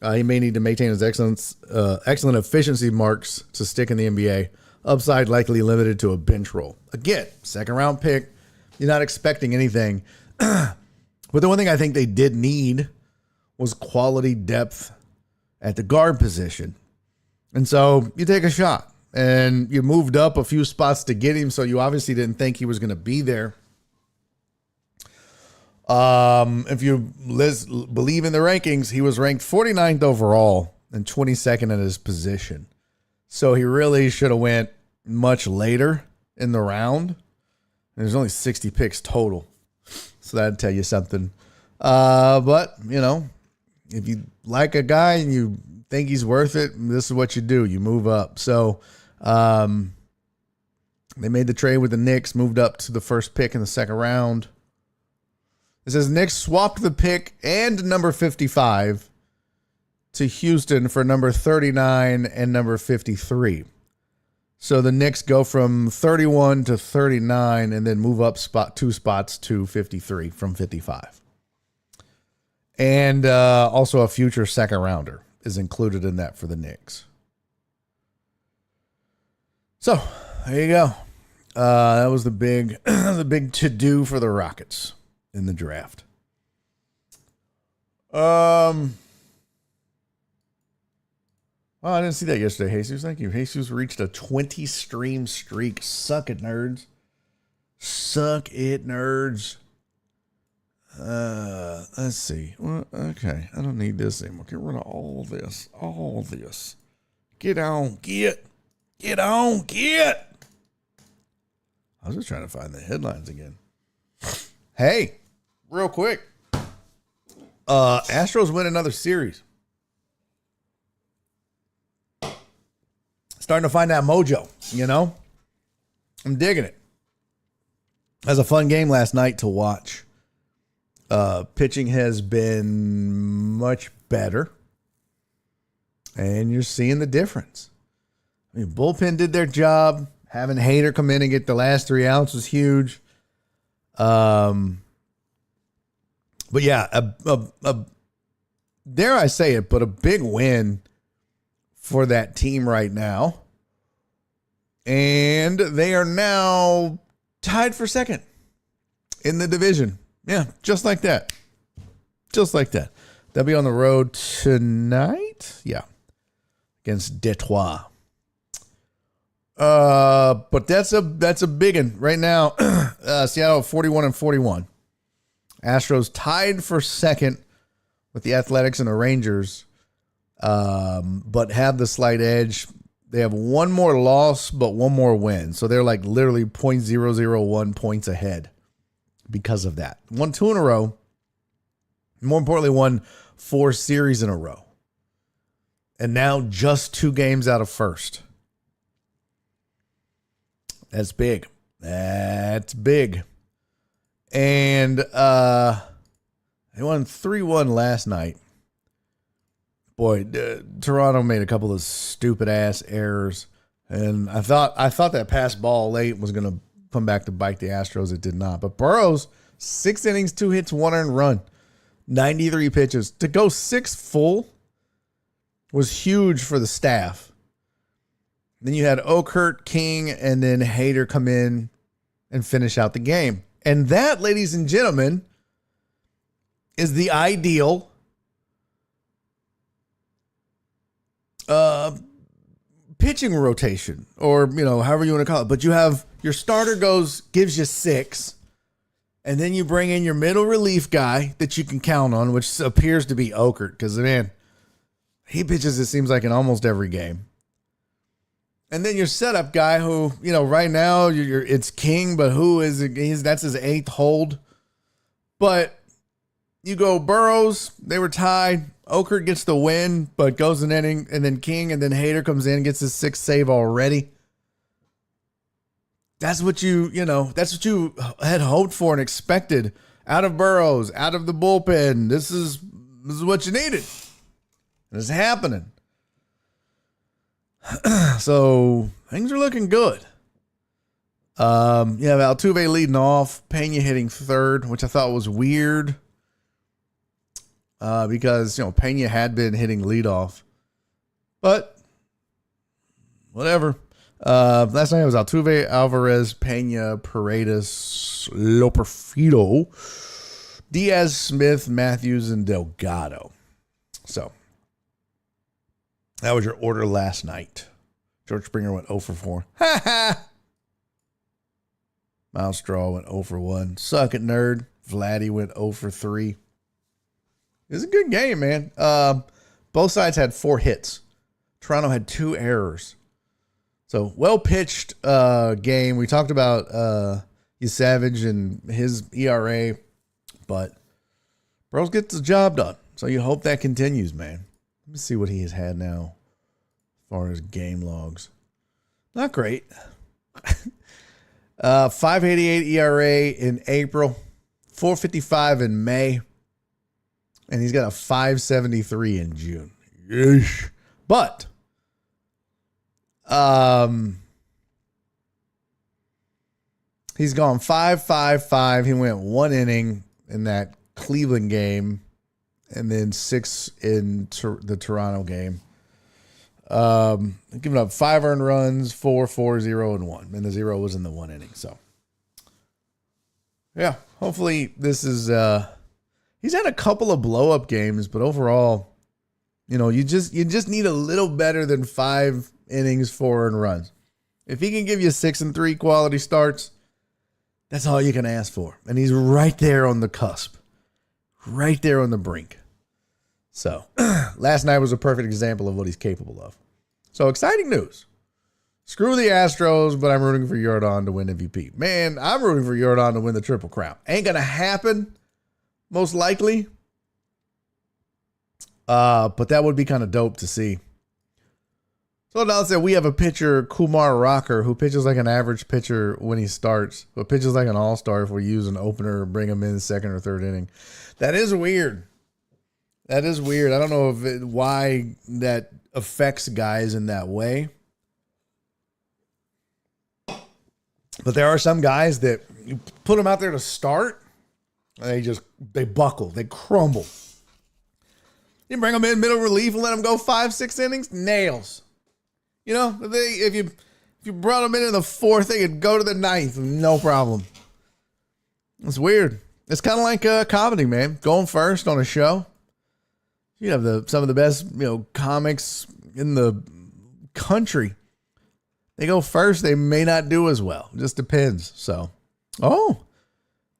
He may need to maintain his excellent efficiency marks to stick in the NBA. Upside likely limited to a bench role. Again, second round pick, You're not expecting anything. But the one thing I think they did need was quality depth at the guard position. And so you take a shot and you moved up a few spots to get him. So you obviously didn't think he was going to be there. If you believe in the rankings, he was ranked 49th overall and 22nd at his position. So he really should have went much later in the round. There's only 60 picks total. So that'd tell you something. But, you know, if you like a guy and you think he's worth it, this is what you do. You move up. So they made the trade with the Knicks, moved up to the first pick in the second round. It says Knicks swapped the pick and number 55 to Houston for number 39 and number 53. So the Knicks go from 31 to 39 and then move up two spots to 53 from 55. And also a future second rounder is included in that for the Knicks. So there you go. That was the big to-do for the Rockets in the draft. Oh, I didn't see that yesterday, Jesus. Thank you. Jesus reached a 20-stream streak. Suck it, nerds. Suck it, nerds. Let's see. Well, okay, I don't need this anymore. Get rid of all this. All this. Get on. Get. Get on. Get. I was just trying to find the headlines again. Hey, real quick. Astros win another series. Starting to find that mojo, you know? I'm digging it. It was a fun game last night to watch. Pitching has been much better. And you're seeing the difference. I mean, bullpen did their job. Having Hader come in and get the last 3 outs was huge. But yeah, dare I say it, but a big win for that team right now. And they are now tied for second in the division. Yeah, just like that. Just like that. They'll be on the road tonight. Yeah. Against Detroit. But that's a big one right now. Seattle 41-41. Astros tied for second with the Athletics and the Rangers. But have the slight edge. They have one more loss, but one more win. So they're like literally 0.001 points ahead because of that. Won 2 in a row. More importantly, won 4 series in a row. And now just 2 games out of first. That's big. That's big. And they won 3-1 last night. Boy, Toronto made a couple of stupid ass errors, and I thought that pass ball late was going to come back to bite the Astros. It did not. But Burrows, 6 innings, 2 hits, 1 earned run, 93 pitches to go 6 full was huge for the staff. Then you had Okert, King, and then Hader come in and finish out the game, and that, ladies and gentlemen, is the ideal pitching rotation, or however you want to call it. But you have your starter gives you 6, and then you bring in your middle relief guy that you can count on, which appears to be Okert, because man, he pitches, it seems like, in almost every game. And then your setup guy, who right now it's King, but that's his 8th hold. But you go Burrows, they were tied. Okert gets the win, but goes an inning, and then King, and then Hader comes in, gets his 6th save already. That's what you had hoped for and expected out of Burrows, out of the bullpen. This is what you needed. It's happening. So things are looking good. You have Altuve leading off, Pena hitting 3rd, which I thought was weird. Because Pena had been hitting leadoff, but whatever. Last night it was Altuve, Alvarez, Pena, Paredes, Loperfido, Diaz, Smith, Matthews, and Delgado. So that was your order last night. George Springer went 0 for 4. Ha ha! Miles Straw went 0 for 1. Suck it, nerd. Vladdy went 0 for 3. It was a good game, man. Both sides had 4 hits. Toronto had 2 errors. So, well-pitched game. We talked about Savage and his ERA, but Bros gets the job done. So, you hope that continues, man. Let me see what he has had now as far as game logs. Not great. 5.88 ERA in April, 4.55 in May, and he's got a 5.73 in June. Yeesh. But he's gone 5.55. He went 1 inning in that Cleveland game, and then 6 in the Toronto game. Giving up 5 earned runs, 4, 0, and 1. And the 0 was in the 1 inning. So, yeah, hopefully this is, he's had a couple of blow up games, but overall, you know, you just need a little better than 5 innings, 4 earned runs. If he can give you 6 and 3 quality starts, that's all you can ask for. And he's right there on the cusp, right there on the brink. So, last night was a perfect example of what he's capable of. So, exciting news. Screw the Astros, but I'm rooting for Yordan to win MVP. Man, I'm rooting for Yordan to win the Triple Crown. Ain't going to happen, most likely. But that would be kind of dope to see. So, now that we have a pitcher, Kumar Rocker, who pitches like an average pitcher when he starts, but pitches like an all-star if we use an opener or bring him in 2nd or 3rd inning. That is weird. That is weird. I don't know why that affects guys in that way. But there are some guys that you put them out there to start, and they buckle, they crumble. You bring them in middle relief and let them go 5-6 innings, nails. You know, if you brought them in the 4th, they could go to the 9th, no problem. It's weird. It's kind of like comedy, man. Going first on a show. You have some of the best, comics in the country. They go first. They may not do as well. It just depends. So, I was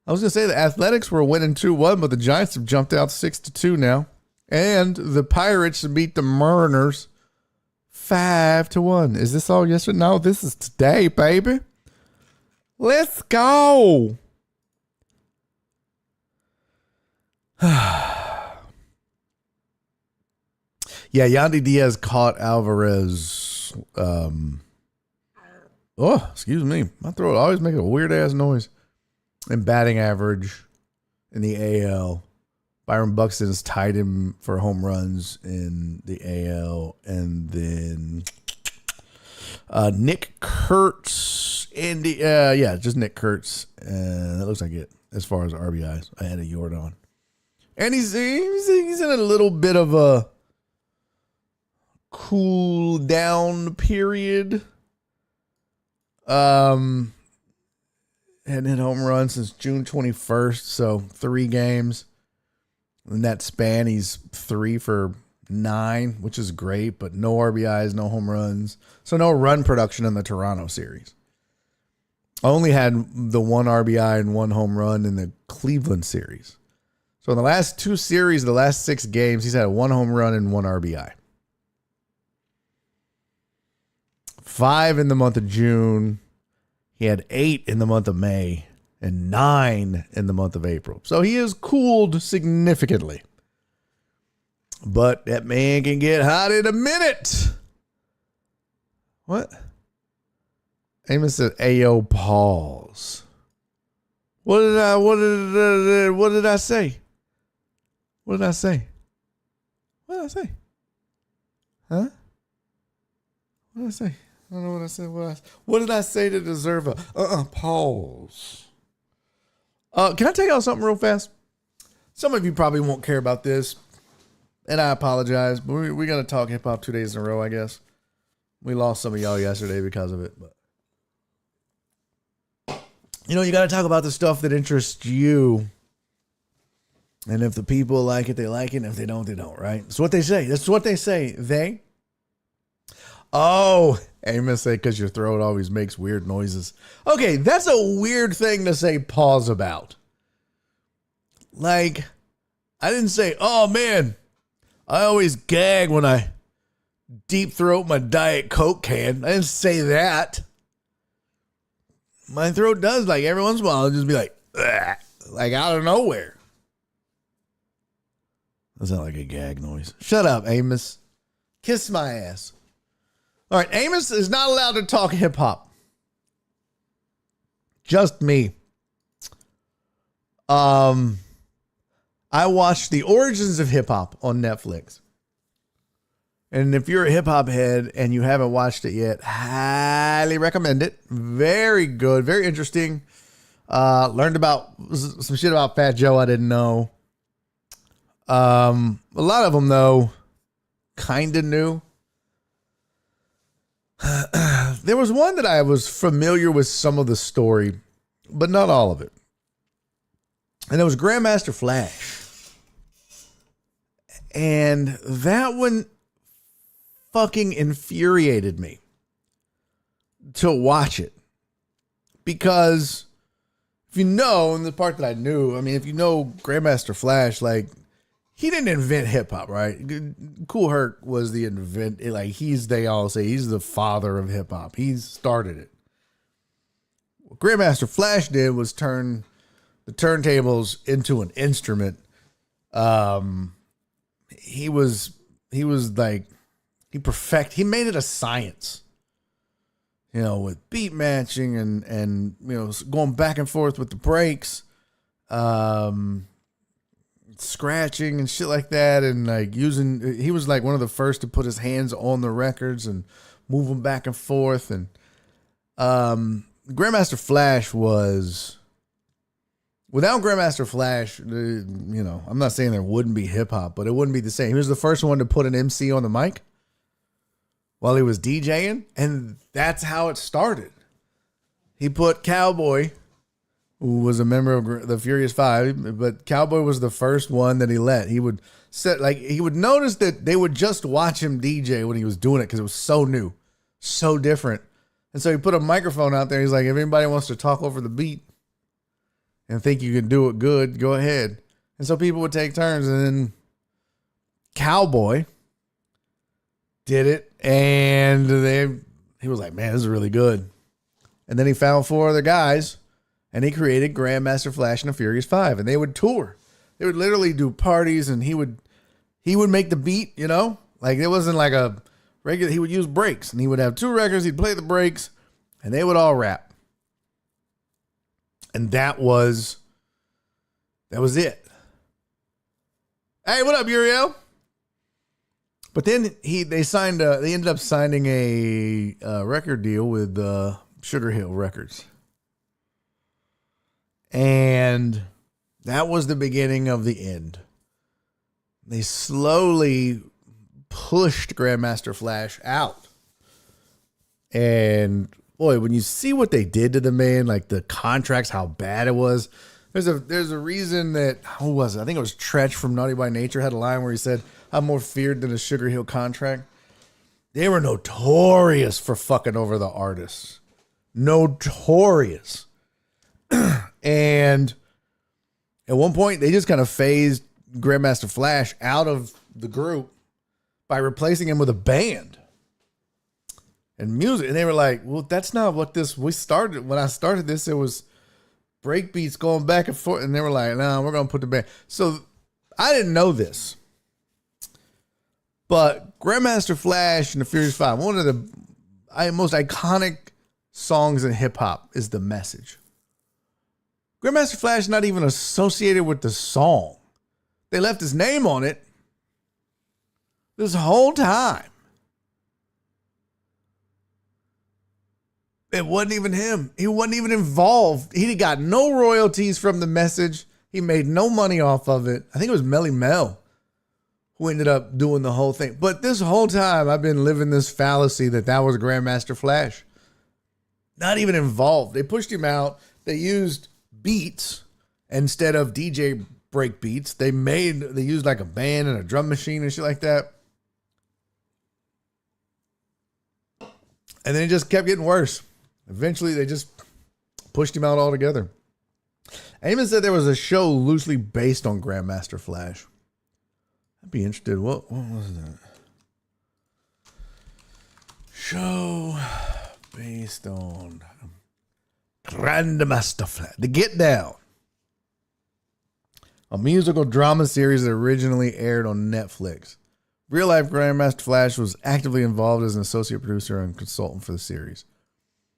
going to say the Athletics were winning 2-1, but the Giants have jumped out 6-2 now. And the Pirates beat the Mariners 5-1. Is this all yesterday? No, this is today, baby. Let's go. Yeah, Yandy Diaz caught Alvarez. Excuse me. My throat always makes a weird-ass noise. And batting average in the AL. Byron Buxton's tied him for home runs in the AL. And then Nick Kurtz. Just Nick Kurtz. That looks like it as far as RBIs. I had a Yordan. And he's in a little bit of a cool down period. Hadn't hit home run since June 21st, so 3 games. In that span, he's 3 for 9, which is great, but no RBIs, no home runs. So no run production in the Toronto series. Only had the 1 RBI and 1 home run in the Cleveland series. So in the last 2 series, the last 6 games, he's had 1 home run and 1 RBI. 5 in the month of June. He had 8 in the month of May and 9 in the month of April. So he has cooled significantly. But that man can get hot in a minute. What? Amos said, "Ayo, pause." What did I say? What did I say? What did I say? Huh? What did I say? I don't know what I said. What did I say to deserve a pause? Can I tell y'all something real fast? Some of you probably won't care about this, and I apologize, but we're going to talk hip-hop 2 days in a row, I guess. We lost some of y'all yesterday because of it, but you know, you got to talk about the stuff that interests you. And if the people like it, they like it. And if they don't, they don't, right? That's what they say. That's what they say. They. Oh, Amos say because your throat always makes weird noises. Okay, that's a weird thing to say pause about. Like, I didn't say, oh man, I always gag when I deep throat my Diet Coke can. I didn't say that. My throat does, like, every once in a while, I'll just be like, ugh, like out of nowhere. That's not like a gag noise. Shut up, Amos. Kiss my ass. All right, Amos is not allowed to talk hip hop. Just me. I watched The Origins of Hip Hop on Netflix. And if you're a hip hop head and you haven't watched it yet, highly recommend it. Very good, very interesting. Learned about some shit about Fat Joe I didn't know. A lot of them though, kind of knew. There was one that I was familiar with some of the story, but not all of it. And it was Grandmaster Flash. And that one fucking infuriated me to watch it. Because if you know, and the part that I knew, I mean, if you know Grandmaster Flash, like, he didn't invent hip hop, right? Kool Herc was the like, they all say he's the father of hip hop. He started it. What Grandmaster Flash did was turn the turntables into an instrument. He was like, he made it a science, you know, with beat matching and, you know, going back and forth with the breaks, scratching and shit like that. And like he was like one of the first to put his hands on the records and move them back and forth. And, Grandmaster Flash was, without Grandmaster Flash, you know, I'm not saying there wouldn't be hip hop, but it wouldn't be the same. He was the first one to put an MC on the mic while he was DJing, and that's how it started. He put Cowboy, who was a member of the Furious Five, but Cowboy was the first one that he let. He would he would notice that they would just watch him DJ when he was doing it because it was so new, so different. And so he put a microphone out there. He's like, if anybody wants to talk over the beat and think you can do it good, go ahead. And so people would take turns, and then Cowboy did it, and he was like, man, this is really good. And then he found 4 other guys, and he created Grandmaster Flash and the Furious Five, and they would tour. They would literally do parties, and he would make the beat, you know? Like, it wasn't like a regular, he would use breaks, and he would have 2 records, he'd play the breaks, and they would all rap. And that was it. Hey, what up, Uriel? But then they ended up signing a record deal with Sugar Hill Records. And that was the beginning of the end. They slowly pushed Grandmaster Flash out. And boy, when you see what they did to the man, like the contracts, how bad it was. There's a reason that, who was it? I think it was Tretch from Naughty by Nature had a line where he said, I'm more feared than a Sugar Hill contract. They were notorious for fucking over the artists. Notorious. And at one point, they just kind of phased Grandmaster Flash out of the group by replacing him with a band and music. And they were like, well, that's not what we started. When I started this, it was break beats going back and forth. And they were like, no, we're going to put the band. So I didn't know this. But Grandmaster Flash and the Furious Five, one of the most iconic songs in hip hop is The Message. Grandmaster Flash is not even associated with the song. They left his name on it this whole time. It wasn't even him. He wasn't even involved. He got no royalties from The Message. He made no money off of it. I think it was Melly Mel who ended up doing the whole thing. But this whole time, I've been living this fallacy that was Grandmaster Flash. Not even involved. They pushed him out. They used beats instead of DJ break beats. They used like a band and a drum machine and shit like that. And then it just kept getting worse. Eventually, they just pushed him out altogether. I even said there was a show loosely based on Grandmaster Flash. I'd be interested. What was that? Show based on Grandmaster Flash. The Get Down. A musical drama series that originally aired on Netflix. Real life Grandmaster Flash was actively involved as an associate producer and consultant for the series,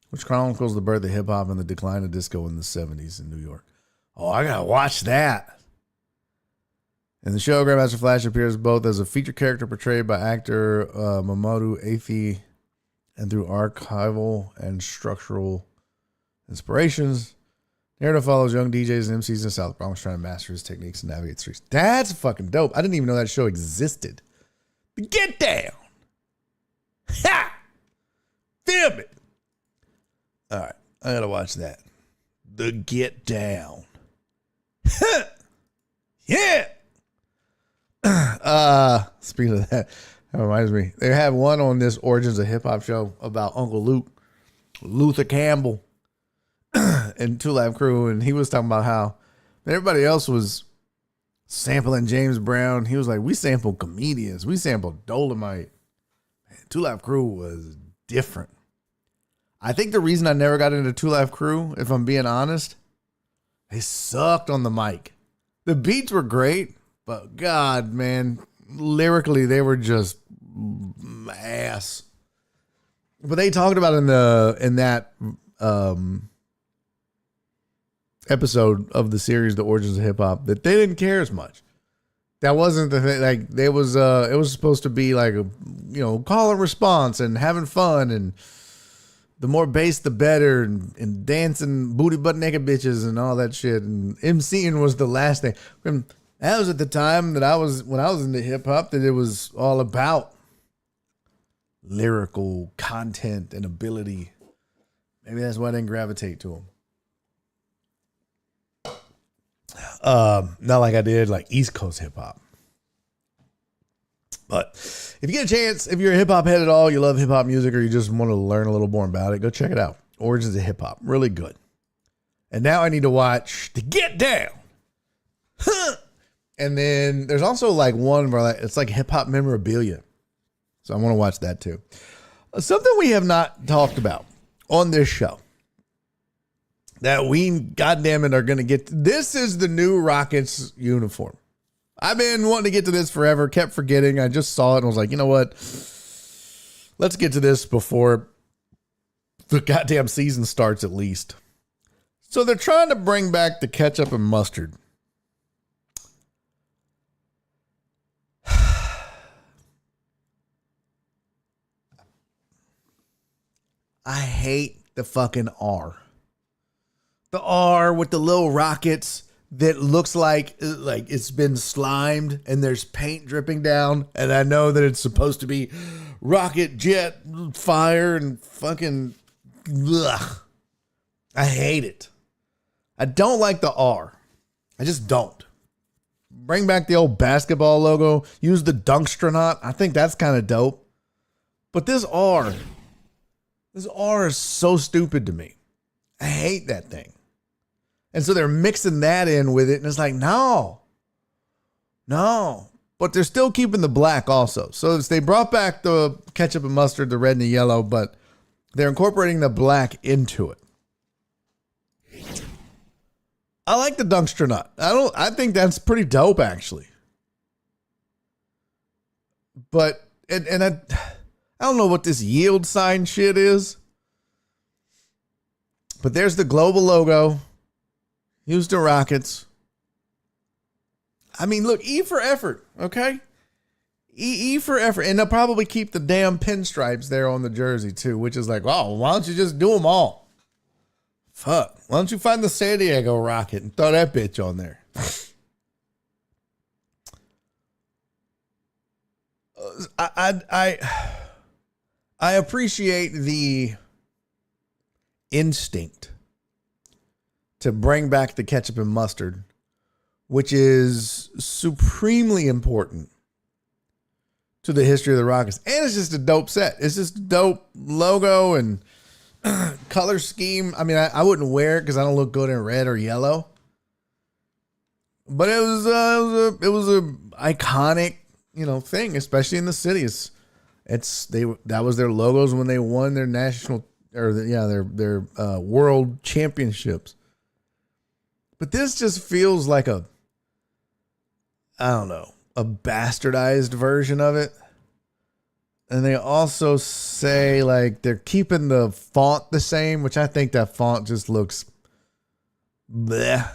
which chronicles the birth of hip hop and the decline of disco in the 70s in New York. Oh, I gotta watch that. In the show, Grandmaster Flash appears both as a featured character portrayed by actor Mamoudou Athie and through archival and structural inspirations. Narrative follows young DJs and MCs in South Bronx trying to master his techniques and navigate the streets. That's fucking dope. I didn't even know that show existed. Get Down. Ha! Film it. All right. I got to watch that. The Get Down. Yeah. Speaking of that reminds me. They have one on this Origins of Hip Hop show about Uncle Luke, Luther Campbell, and Two Live Crew. And he was talking about how everybody else was sampling James Brown. He was like, we sampled comedians. We sampled Dolomite. Man, Two Live Crew was different. I think the reason I never got into Two Live Crew, if I'm being honest, they sucked on the mic. The beats were great, but God, man, lyrically, they were just ass. But they talked about in that episode of the series, The Origins of Hip Hop, that they didn't care as much. That wasn't the thing. Like, it was supposed to be like a, call and response and having fun, and the more bass, the better, and dancing booty butt naked bitches and all that shit. And MCing was the last thing. And that was at the time that when I was into hip hop, that it was all about lyrical content and ability. Maybe that's why I didn't gravitate to them. Not like I did like East Coast hip hop. But if you get a chance, if you're a hip hop head at all, you love hip hop music, or you just want to learn a little more about it, go check it out. Origins of Hip Hop. Really good. And now I need to watch The Get Down. And then there's also like one where it's like hip hop memorabilia. So I want to watch that too. Something we have not talked about on this show that we, goddamn it, are going to get. This is the new Rockets uniform. I've been wanting to get to this forever, kept forgetting. I just saw it and was like, you know what? Let's get to this before the goddamn season starts at least. So they're trying to bring back the ketchup and mustard. I hate the fucking R. The R with the little rockets that looks like it's been slimed and there's paint dripping down. And I know that it's supposed to be rocket jet fire and fucking ugh. I hate it. I don't like the R. I just don't. Bring back the old basketball logo. Use the Dunkstronaut. I think that's kind of dope. But this R is so stupid to me. I hate that thing. And so they're mixing that in with it. And it's like, no. But they're still keeping the black also. So they brought back the ketchup and mustard, the red and the yellow, but they're incorporating the black into it. I like the Dunkstronaut. I think that's pretty dope, actually. But, and I don't know what this yield sign shit is. But there's the global logo. Houston Rockets. I mean, look, E for effort, okay? E for effort. And they'll probably keep the damn pinstripes there on the jersey, too, which is like, oh, why don't you just do them all? Fuck. Why don't you find the San Diego Rocket and throw that bitch on there? I appreciate the instinct to bring back the ketchup and mustard, which is supremely important to the history of the Rockets. And it's just a dope set. It's just a dope logo and color scheme. I mean, I wouldn't wear it because I don't look good in red or yellow. But it was a iconic, thing, especially in the city. That was their logos when they won their national their world championships. But this just feels like a bastardized version of it. And they also say like they're keeping the font the same, which I think that font just looks bleh.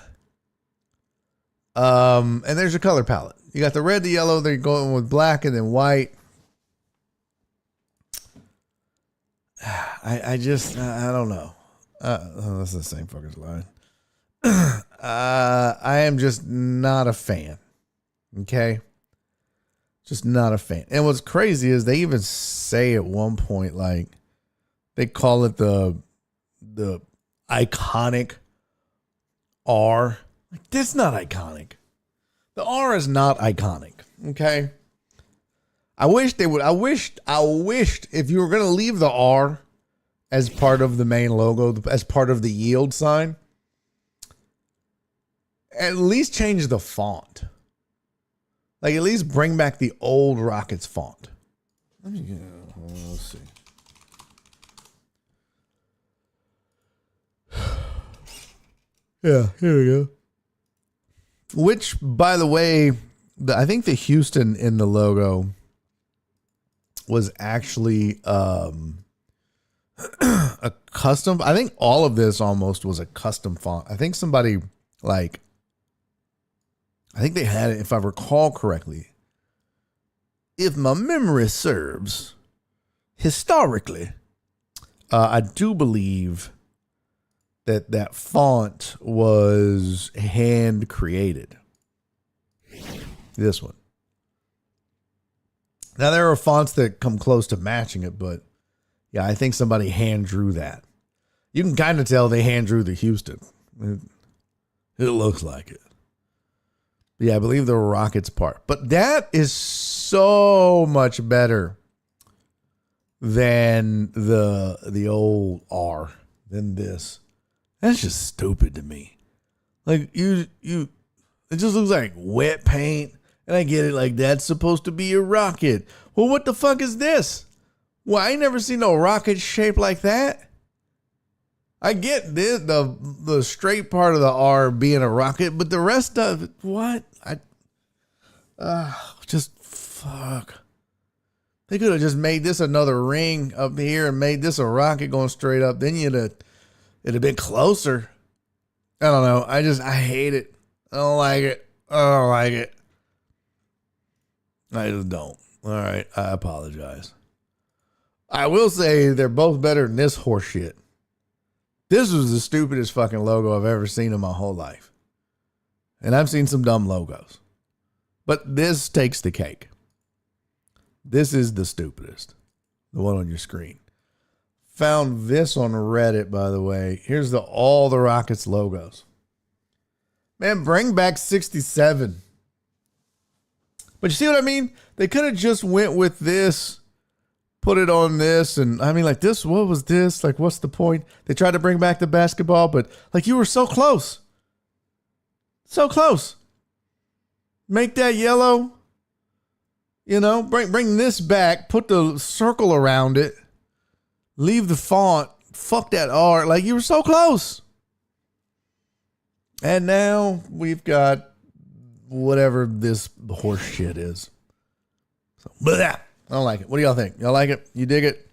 And there's your color palette. You got the red, the yellow, they're going with black and then white. I don't know. That's the same fucking line. I am just not a fan. Okay. Just not a fan. And what's crazy is they even say at one point, like, they call it the iconic R. Like, that's not iconic. The R is not iconic. Okay. I wished if you were going to leave the R as part of the main logo, as part of the yield sign, at least change the font. Like, at least bring back the old Rockets font. Let's see. Yeah, here we go. Which, by the way, I think the Houston in the logo was actually a custom. I think all of this almost was a custom font. I think somebody I think they had it, if I recall correctly. If my memory serves, historically, I do believe that font was hand created. This one. Now, there are fonts that come close to matching it, but yeah, I think somebody hand drew that. You can kind of tell they hand drew the Houston. It looks like it. Yeah, I believe the Rockets part. But that is so much better than the old R, than this. That's just stupid to me. Like, it just looks like wet paint. And I get it, like, that's supposed to be a rocket. Well, what the fuck is this? Well, I ain't never seen no rocket shaped like that. I get this, the straight part of the R being a rocket, but the rest of it, what? Just fuck. They could have just made this another ring up here and made this a rocket going straight up. Then it'd have been closer. I don't know. I hate it. I don't like it. I just don't. All right. I apologize. I will say they're both better than this horse shit. This was the stupidest fucking logo I've ever seen in my whole life. And I've seen some dumb logos. But this takes the cake. This is the stupidest. The one on your screen. Found this on Reddit, by the way. Here's all the Rockets logos. Man, bring back 67. But you see what I mean? They could have just went with this, put it on this, and I mean, like, this, what was this? Like, what's the point? They tried to bring back the basketball, but like, you were so close. So close. Make that yellow. Bring this back, put the circle around it, leave the font, fuck that art. Like, you were so close. And now we've got whatever this horse shit is. So, blah. I don't like it. What do y'all think? Y'all like it? You dig it?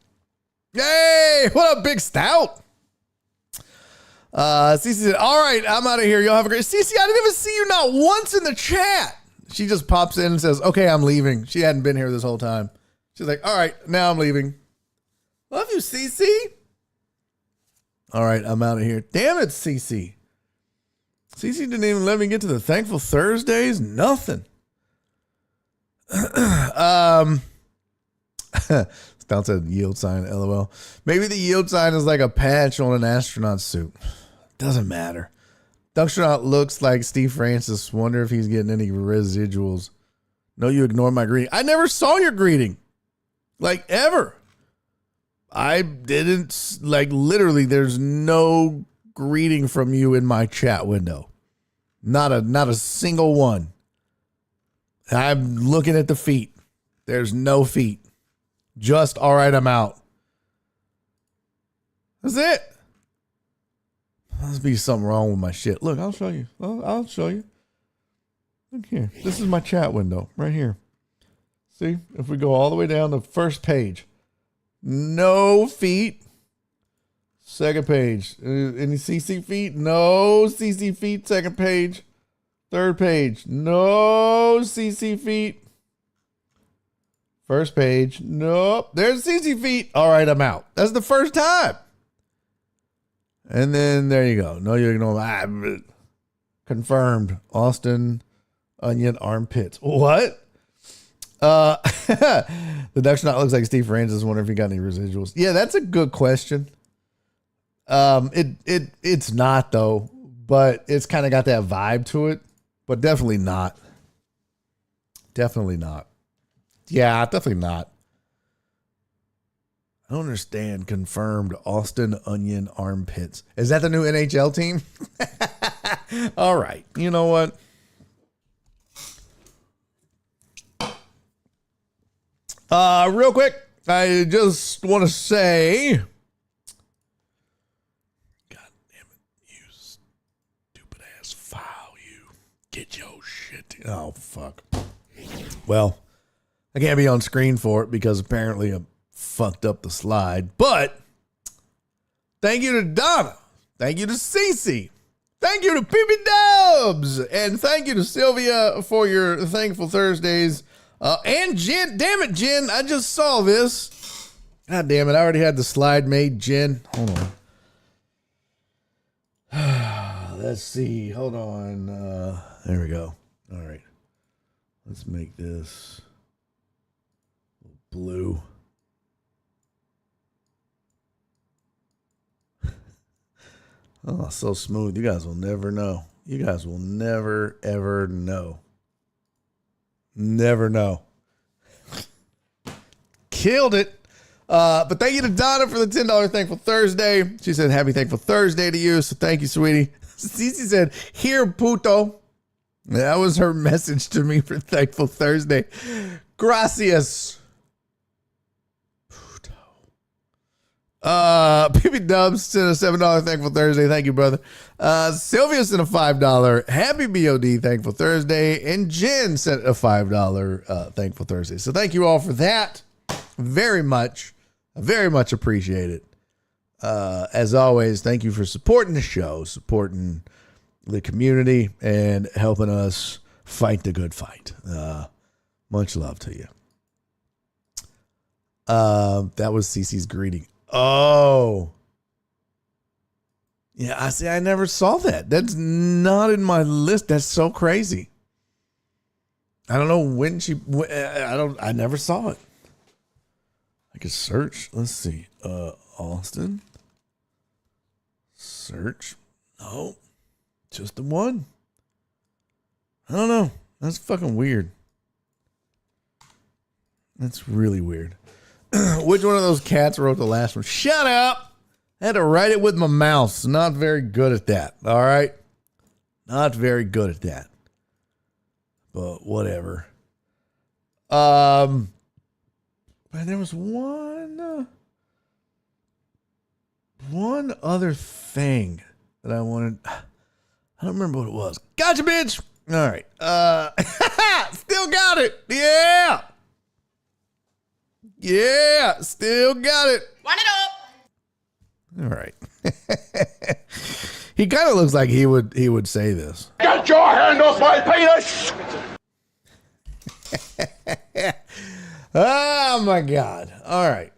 Yay! What up, Big Stout? Cece said, all right, I'm out of here. Y'all have a great... Cece, I didn't even see you not once in the chat. She just pops in and says, okay, I'm leaving. She hadn't been here this whole time. She's like, all right, now I'm leaving. Love you, Cece. All right, I'm out of here. Damn it, Cece. Cece didn't even let me get to the Thankful Thursdays. Nothing. Stout said yield sign, LOL. Maybe the yield sign is like a patch on an astronaut suit. Doesn't matter. Dunkshot looks like Steve Francis. Wonder if he's getting any residuals. No, you ignored my greeting. I never saw your greeting. Like, ever. I didn't, like, literally, there's no greeting from you in my chat window. Not a single one. I'm looking at the feet. There's no feet. Just, all right, I'm out. That's it. Must be something wrong with my shit. Look, I'll show you. I'll show you. Look here. This is my chat window right here. See, if we go all the way down the first page, no feet. Second page, any CC feet? No CC feet. Second page. Third page, no CC feet. First page, nope. There's CC feet. All right, I'm out. That's the first time. And then there you go. No, you ignore. Confirmed. Austin Onion armpits. What? The Duckshot looks like Steve Francis. Wonder if he got any residuals. Yeah, that's a good question. It's not though, but it's kind of got that vibe to it. But definitely not. Definitely not. Yeah, definitely not. I don't understand. Confirmed. Austin Onion armpits. Is that the new NHL team? All right. You know what? Real quick, I just want to say, God damn it, you stupid ass file, you get your shit. Oh, fuck. Well, I can't be on screen for it because apparently I fucked up the slide, but thank you to Donna. Thank you to Cece. Thank you to PB Dubs. And thank you to Sylvia for your Thankful Thursdays. And Jen, damn it, Jen, I just saw this. God damn it, I already had the slide made, Jen. Hold on. Let's see, hold on. There we go. All right. Let's make this blue. Oh, so smooth. You guys will never know. You guys will never, ever know. Never know. Killed it. But thank you to Donna for the $10 Thankful Thursday. She said, happy Thankful Thursday to you. So thank you, sweetie. Cece said, here, puto. That was her message to me for Thankful Thursday. Gracias. Puto. PB Dubs sent a $7 Thankful Thursday. Thank you, brother. Sylvia sent a $5 Happy BOD Thankful Thursday. And Jen sent a $5 Thankful Thursday. So thank you all for that. Very much appreciate it. As always, thank you for supporting the show, supporting the community, and helping us fight the good fight. Much love to you. That was Cece's greeting. Oh. Yeah, I see. I never saw that. That's not in my list. That's so crazy. I don't know when she, I never saw it. I could search. Let's see. Austin. Search. No. Just the one. I don't know. That's fucking weird. That's really weird. Which one of those cats wrote the last one? Shut up. I had to write it with my mouse. Not very good at that. All right. Not very good at that. But whatever. But there was one other thing that I wanted. I don't remember what it was. Gotcha, bitch. All right. Still got it. Yeah. Yeah. Still got it. Run it up. All right. He kind of looks like he would say this. Get your hand off my penis! Oh my God. All right.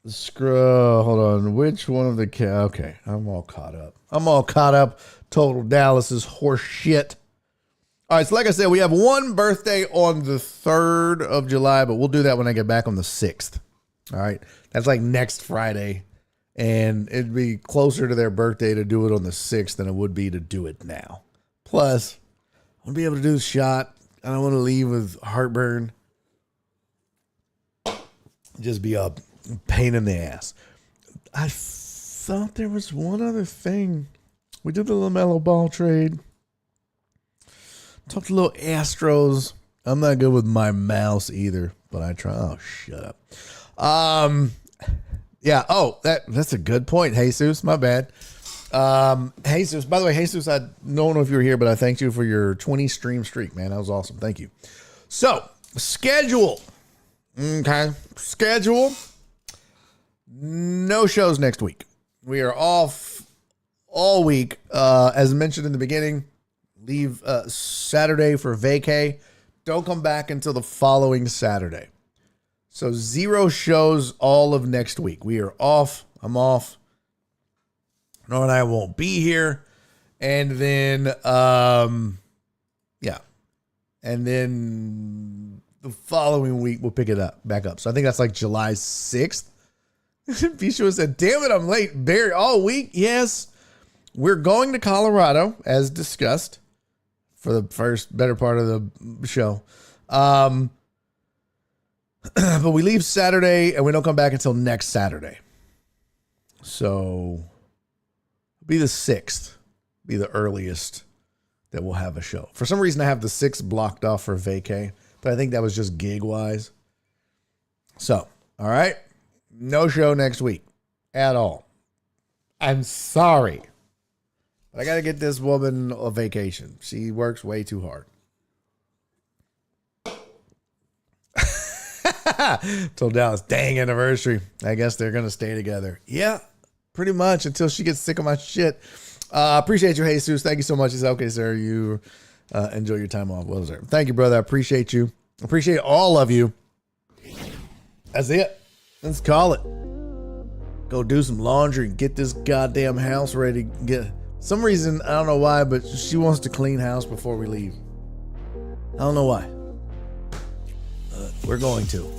Scroll. Hold on. Which one of the okay. I'm all caught up. Total Dallas is horse shit. All right, so like I said, we have one birthday on the 3rd of July, but we'll do that when I get back on the 6th. All right, that's like next Friday, and it'd be closer to their birthday to do it on the 6th than it would be to do it now. Plus, I want to be able to do the shot. I don't want to leave with heartburn. Just be a pain in the ass. I thought there was one other thing. We did the LaMelo Ball trade. Talked a little Astros. I'm not good with my mouse either, but I try. Oh, shut up. Yeah. Oh, that's a good point, Jesus. My bad. Jesus. By the way, Jesus, I don't know if you were here, but I thanked you for your 20 stream streak, man. That was awesome. Thank you. So, schedule. Okay. Schedule. No shows next week. We are off all week. As mentioned in the beginning, leave Saturday for vacay. Don't come back until the following Saturday. So 0 shows all of next week. We are off. I'm off. Nor and I won't be here. And then, yeah. And then the following week, we'll pick it up back up. So I think that's like July 6th. Bishua said, damn it, I'm late. Barry, all week? Yes. We're going to Colorado, as discussed, for the first better part of the show. But we leave Saturday, and we don't come back until next Saturday. So be the 6th, be the earliest that we'll have a show. For some reason, I have the 6th blocked off for vacay, but I think that was just gig-wise. So, all right. No show next week at all. I'm sorry. But I got to get this woman a vacation. She works way too hard. Told Dallas, dang anniversary. I guess they're going to stay together. Yeah, pretty much until she gets sick of my shit. Appreciate you, Jesus. Thank you so much. It's okay, sir. You enjoy your time off. Well deserved. Thank you, brother. I appreciate you. Appreciate all of you. That's it. Let's call it. Go do some laundry and get this goddamn house ready. Get some reason, I don't know why, but she wants to clean house before we leave. I don't know why. We're going to.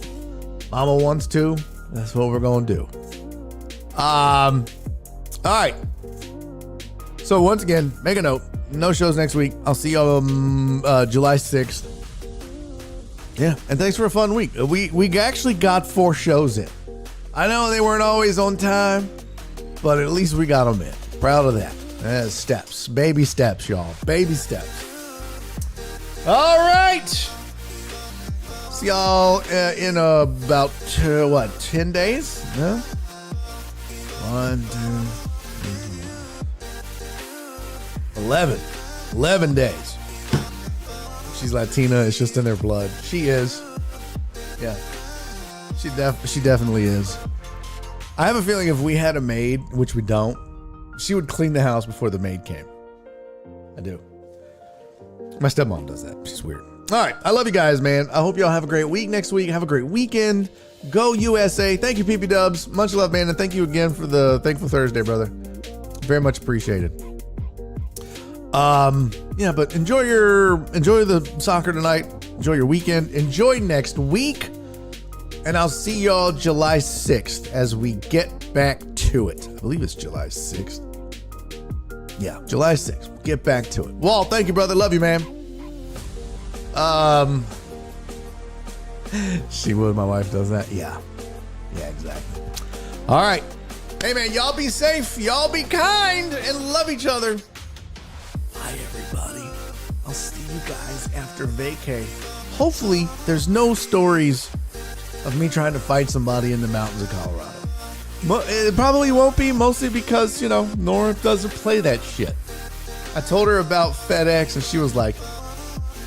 Mama wants to. That's what we're going to do. All right. So once again, make a note. No shows next week. I'll see y'all July 6th. Yeah, and thanks for a fun week. We actually got 4 shows in. I know they weren't always on time, but at least we got them in. Proud of that. Steps. Baby steps, y'all. Baby steps. All right. See y'all in about, 10 days? No? 1, 2, 3, 11. 11 days. She's Latina. It's just in their blood. She is. Yeah. She definitely is. I have a feeling if we had a maid, which we don't, she would clean the house before the maid came. I do. My stepmom does that. She's weird. All right. I love you guys, man. I hope y'all have a great week next week. Have a great weekend. Go USA. Thank you, PP Dubs. Much love, man. And thank you again for the Thankful Thursday, brother. Very much appreciated. Yeah, but enjoy the soccer tonight. Enjoy your weekend. Enjoy next week. And I'll see y'all July 6th as we get back to it. I believe it's July 6th. Yeah, July 6th. We'll get back to it. Walt, thank you, brother. Love you, man. She would. My wife does that. Yeah. Yeah, exactly. All right. Hey, man, y'all be safe. Y'all be kind and love each other. Bye, everybody. I'll see you guys after vacay. Hopefully, there's no stories of me trying to fight somebody in the mountains of Colorado. It probably won't be, mostly because, Nora doesn't play that shit. I told her about FedEx, and she was like,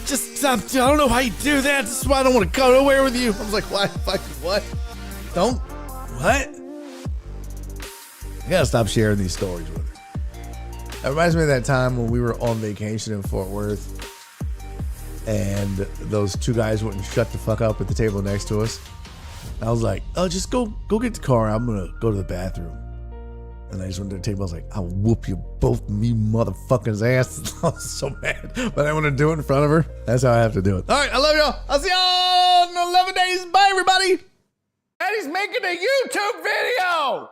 just stop. I don't know how you do that. This is why I don't want to go nowhere with you. I was like, why? What? Don't? What? I gotta stop sharing these stories with her. It reminds me of that time when we were on vacation in Fort Worth and those 2 guys wouldn't shut the fuck up at the table next to us. I was like, oh, just go get the car. I'm going to go to the bathroom. And I just went to the table. I was like, I'll whoop you both, you motherfuckers' ass. I was so mad. But I want to do it in front of her. That's how I have to do it. All right, I love y'all. I'll see y'all in 11 days. Bye, everybody. And he's making a YouTube video.